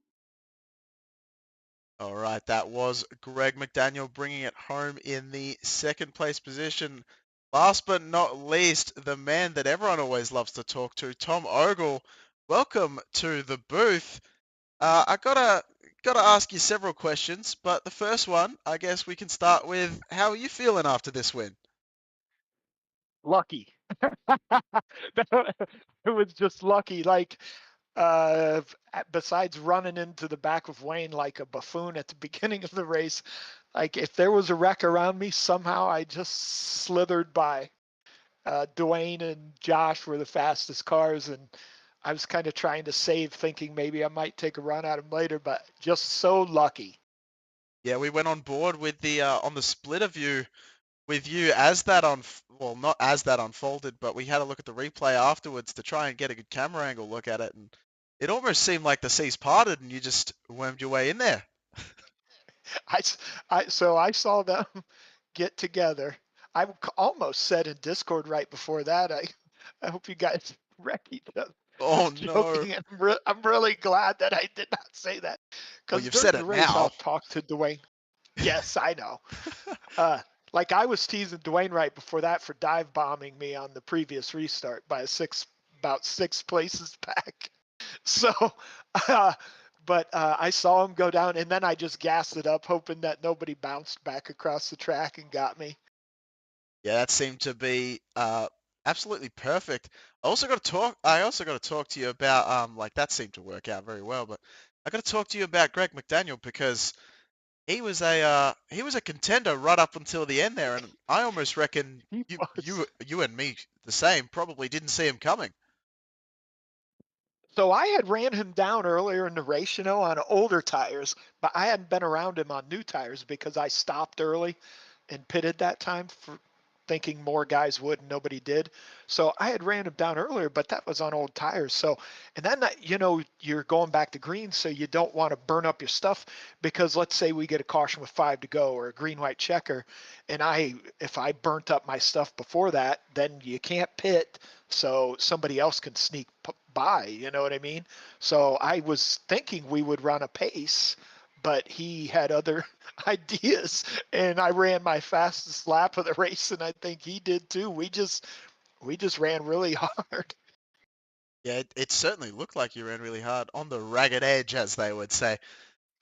All right, that was Greg McDaniel bringing it home in the second place position. Last but not least, the man that everyone always loves to talk to, Tom Ogle. Welcome to the booth. I gotta ask you several questions, but the first one, I guess we can start with, how are you feeling after this win?
Lucky. It was just lucky. Like, besides running into the back of Wayne like a buffoon at the beginning of the race, like if there was a wreck around me, somehow I just slithered by. Dwayne and Josh were the fastest cars, and I was kind of trying to save, thinking maybe I might take a run at them later, but just so lucky.
Yeah, we went on board with the on the splitter view with you as that well, not as that unfolded, but we had a look at the replay afterwards to try and get a good camera angle look at it, and it almost seemed like the seas parted and you just wormed your way in there.
So I saw them get together. I almost said in Discord right before that, I hope you guys wreck each other.
Oh
Just
no!
joking, and I'm really glad that I did not say that,
Well,
because
you've
during
said
the
it
race
now.
I'll talk to Dwayne. Yes, I know. Like I was teasing Dwayne right before that for dive bombing me on the previous restart by about 6 places back. So, but I saw him go down, and then I just gassed it up, hoping that nobody bounced back across the track and got me.
Yeah, that seemed to be absolutely perfect. I also got to talk to you about like that seemed to work out very well, but I got to talk to you about Greg McDaniel because he was a contender right up until the end there, and I almost reckon
He
you and me the same probably didn't see him coming.
So I had ran him down earlier in the race, on older tires, but I hadn't been around him on new tires because I stopped early and pitted that time for thinking more guys would and nobody did. So I had ran him down earlier, but that was on old tires. So, and then, you're going back to green, so you don't want to burn up your stuff because let's say we get a caution with 5 to go or a green, white checker. And if I burnt up my stuff before that, then you can't pit. So somebody else can sneak by, you know what I mean? So I was thinking we would run a pace, but he had other ideas, and I ran my fastest lap of the race, and I think he did too. We just ran really hard.
Yeah, it certainly looked like you ran really hard on the ragged edge, as they would say.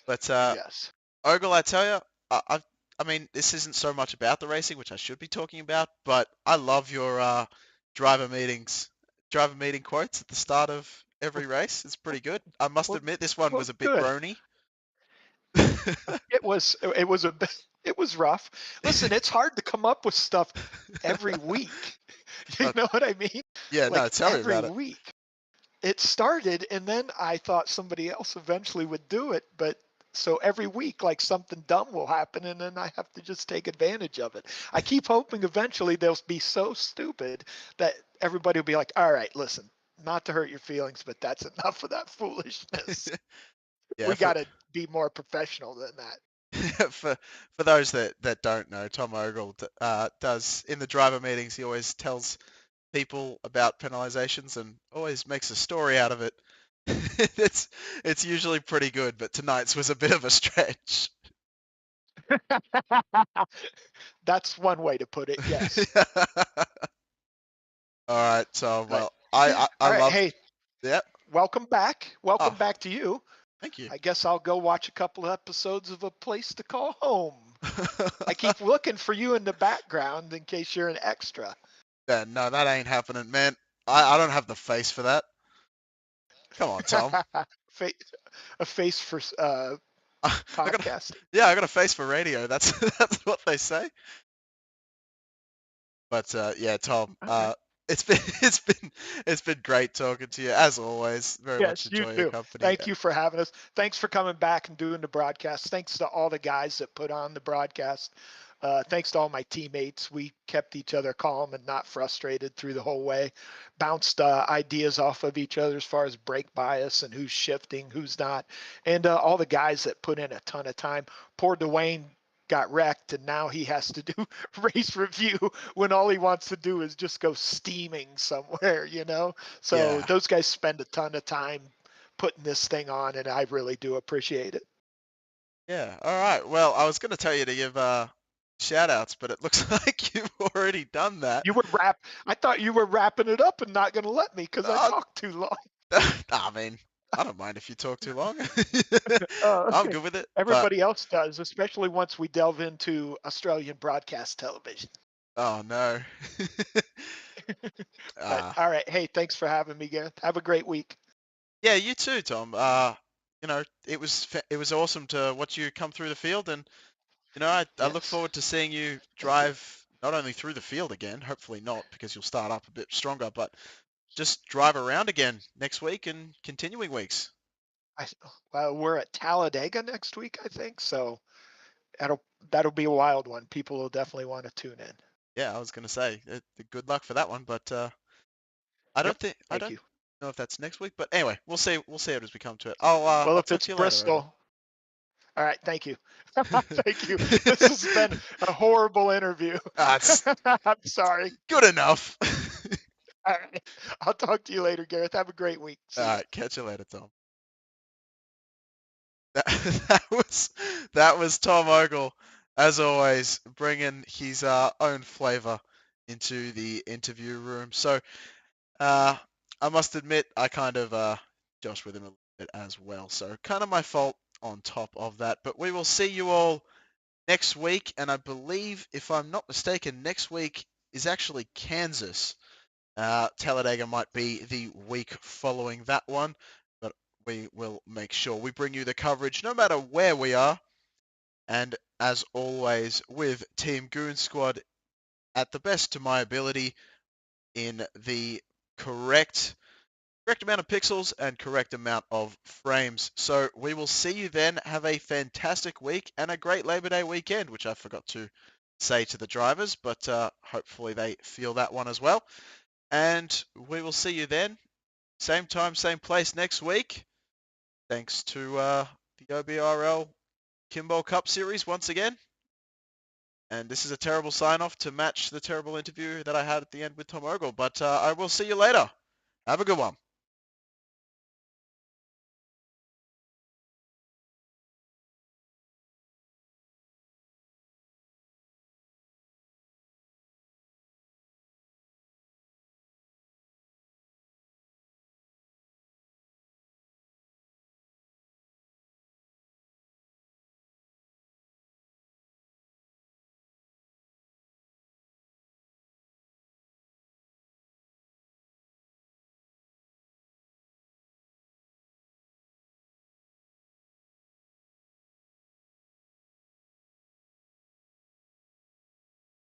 But
Yes.
Ogle, I tell you, I mean, this isn't so much about the racing, which I should be talking about, but I love your driver meeting quotes at the start of every race. It's pretty good. I must
Well,
admit, this one
well,
was a bit
good.
groany.
It was a bit, It was rough. Listen, it's hard to come up with stuff every week. You know what I mean?
Yeah, no,
Like
tell me
every
about it.
week. It started, and then I thought somebody else eventually would do it, but so every week, like something dumb will happen, and then I have to just take advantage of it. I keep hoping eventually they'll be so stupid that everybody will be like, all right, listen, not to hurt your feelings, but that's enough of that foolishness.
Yeah,
We got to be more professional than that.
for those that don't know, Tom Ogle does in the driver meetings. He always tells people about penalizations and always makes a story out of it. It's usually pretty good, but tonight's was a bit of a stretch.
That's one way to put it, yes.
All right, Tom.
But
Well, I
all right,
love.
hey,
Yep.
welcome back. Welcome
Oh,
back to you.
thank you.
I guess I'll go watch a couple of episodes of A Place to Call Home. I keep looking for you in the background in case you're an extra.
Yeah, no, that ain't happening, man. I don't have the face for that. Come on, Tom.
A face for
I got
podcasting.
yeah, I got a face for radio. That's that's what they say. But yeah, Tom,
Okay.
it's been great talking to you as always. Very much
Yes, you
enjoy your
too.
company.
Thank you for having us. Thanks for coming back and doing the broadcast. Thanks to all the guys that put on the broadcast. Thanks to all my teammates. We kept each other calm and not frustrated through the whole way. Bounced ideas off of each other as far as brake bias and who's shifting, who's not. And all the guys that put in a ton of time. Poor Dwayne got wrecked and now he has to do race review when all he wants to do is just go steaming somewhere, you know? So
Yeah.
those guys spend a ton of time putting this thing on and I really do appreciate it.
Yeah. All right. Well, I was going to tell you to give shout outs, but it looks like you've already done that.
I thought you were wrapping it up and not going to let me because I
Uh,
talked too long.
I mean, I don't mind if you talk too long. I'm
Okay.
good with it. But
Everybody else does, especially once we delve into Australian broadcast television.
oh no.
But
uh,
all right. Hey, thanks for having me, Gareth. Have a great week.
yeah, you too, Tom. You know, it was awesome to watch you come through the field, and you know, I look
Yes.
forward to seeing you
Thank you.
drive not only through the field again, hopefully not because you'll start up a bit stronger, but just drive around again next week and continuing weeks.
Well, we're at Talladega next week, I think. So that'll be a wild one. People will definitely want to tune in.
Yeah, I was gonna say good luck for that one, but I
Yep.
I
Thank
don't
you.
know if that's next week, but anyway, we'll see it as we come to it.
Well,
I'll
if
talk
it's
to you later, Ogle.
Bristol, all right. Thank you. Thank you. This has been a horrible interview.
That's
I'm sorry.
good enough.
All right. I'll talk to you later, Gareth. Have a great week. See
All
ya.
right, catch you later, Tom. That, that was Tom Ogle, as always, bringing his own flavour into the interview room. So I must admit, I kind of joshed with him a little bit as well. So kind of my fault on top of that. But we will see you all next week, and I believe, if I'm not mistaken, next week is actually Kansas. Talladega might be the week following that one, but we will make sure we bring you the coverage no matter where we are. And as always, with Team Goon Squad at the best to my ability in the correct amount of pixels and correct amount of frames. So we will see you then. Have a fantastic week and a great Labor Day weekend, which I forgot to say to the drivers, but hopefully they feel that one as well. And we will see you then. Same time, same place next week. Thanks to the OBRL Kimball Cup Series once again. And this is a terrible sign-off to match the terrible interview that I had at the end with Tom Ogle. But I will see you later. Have a good one.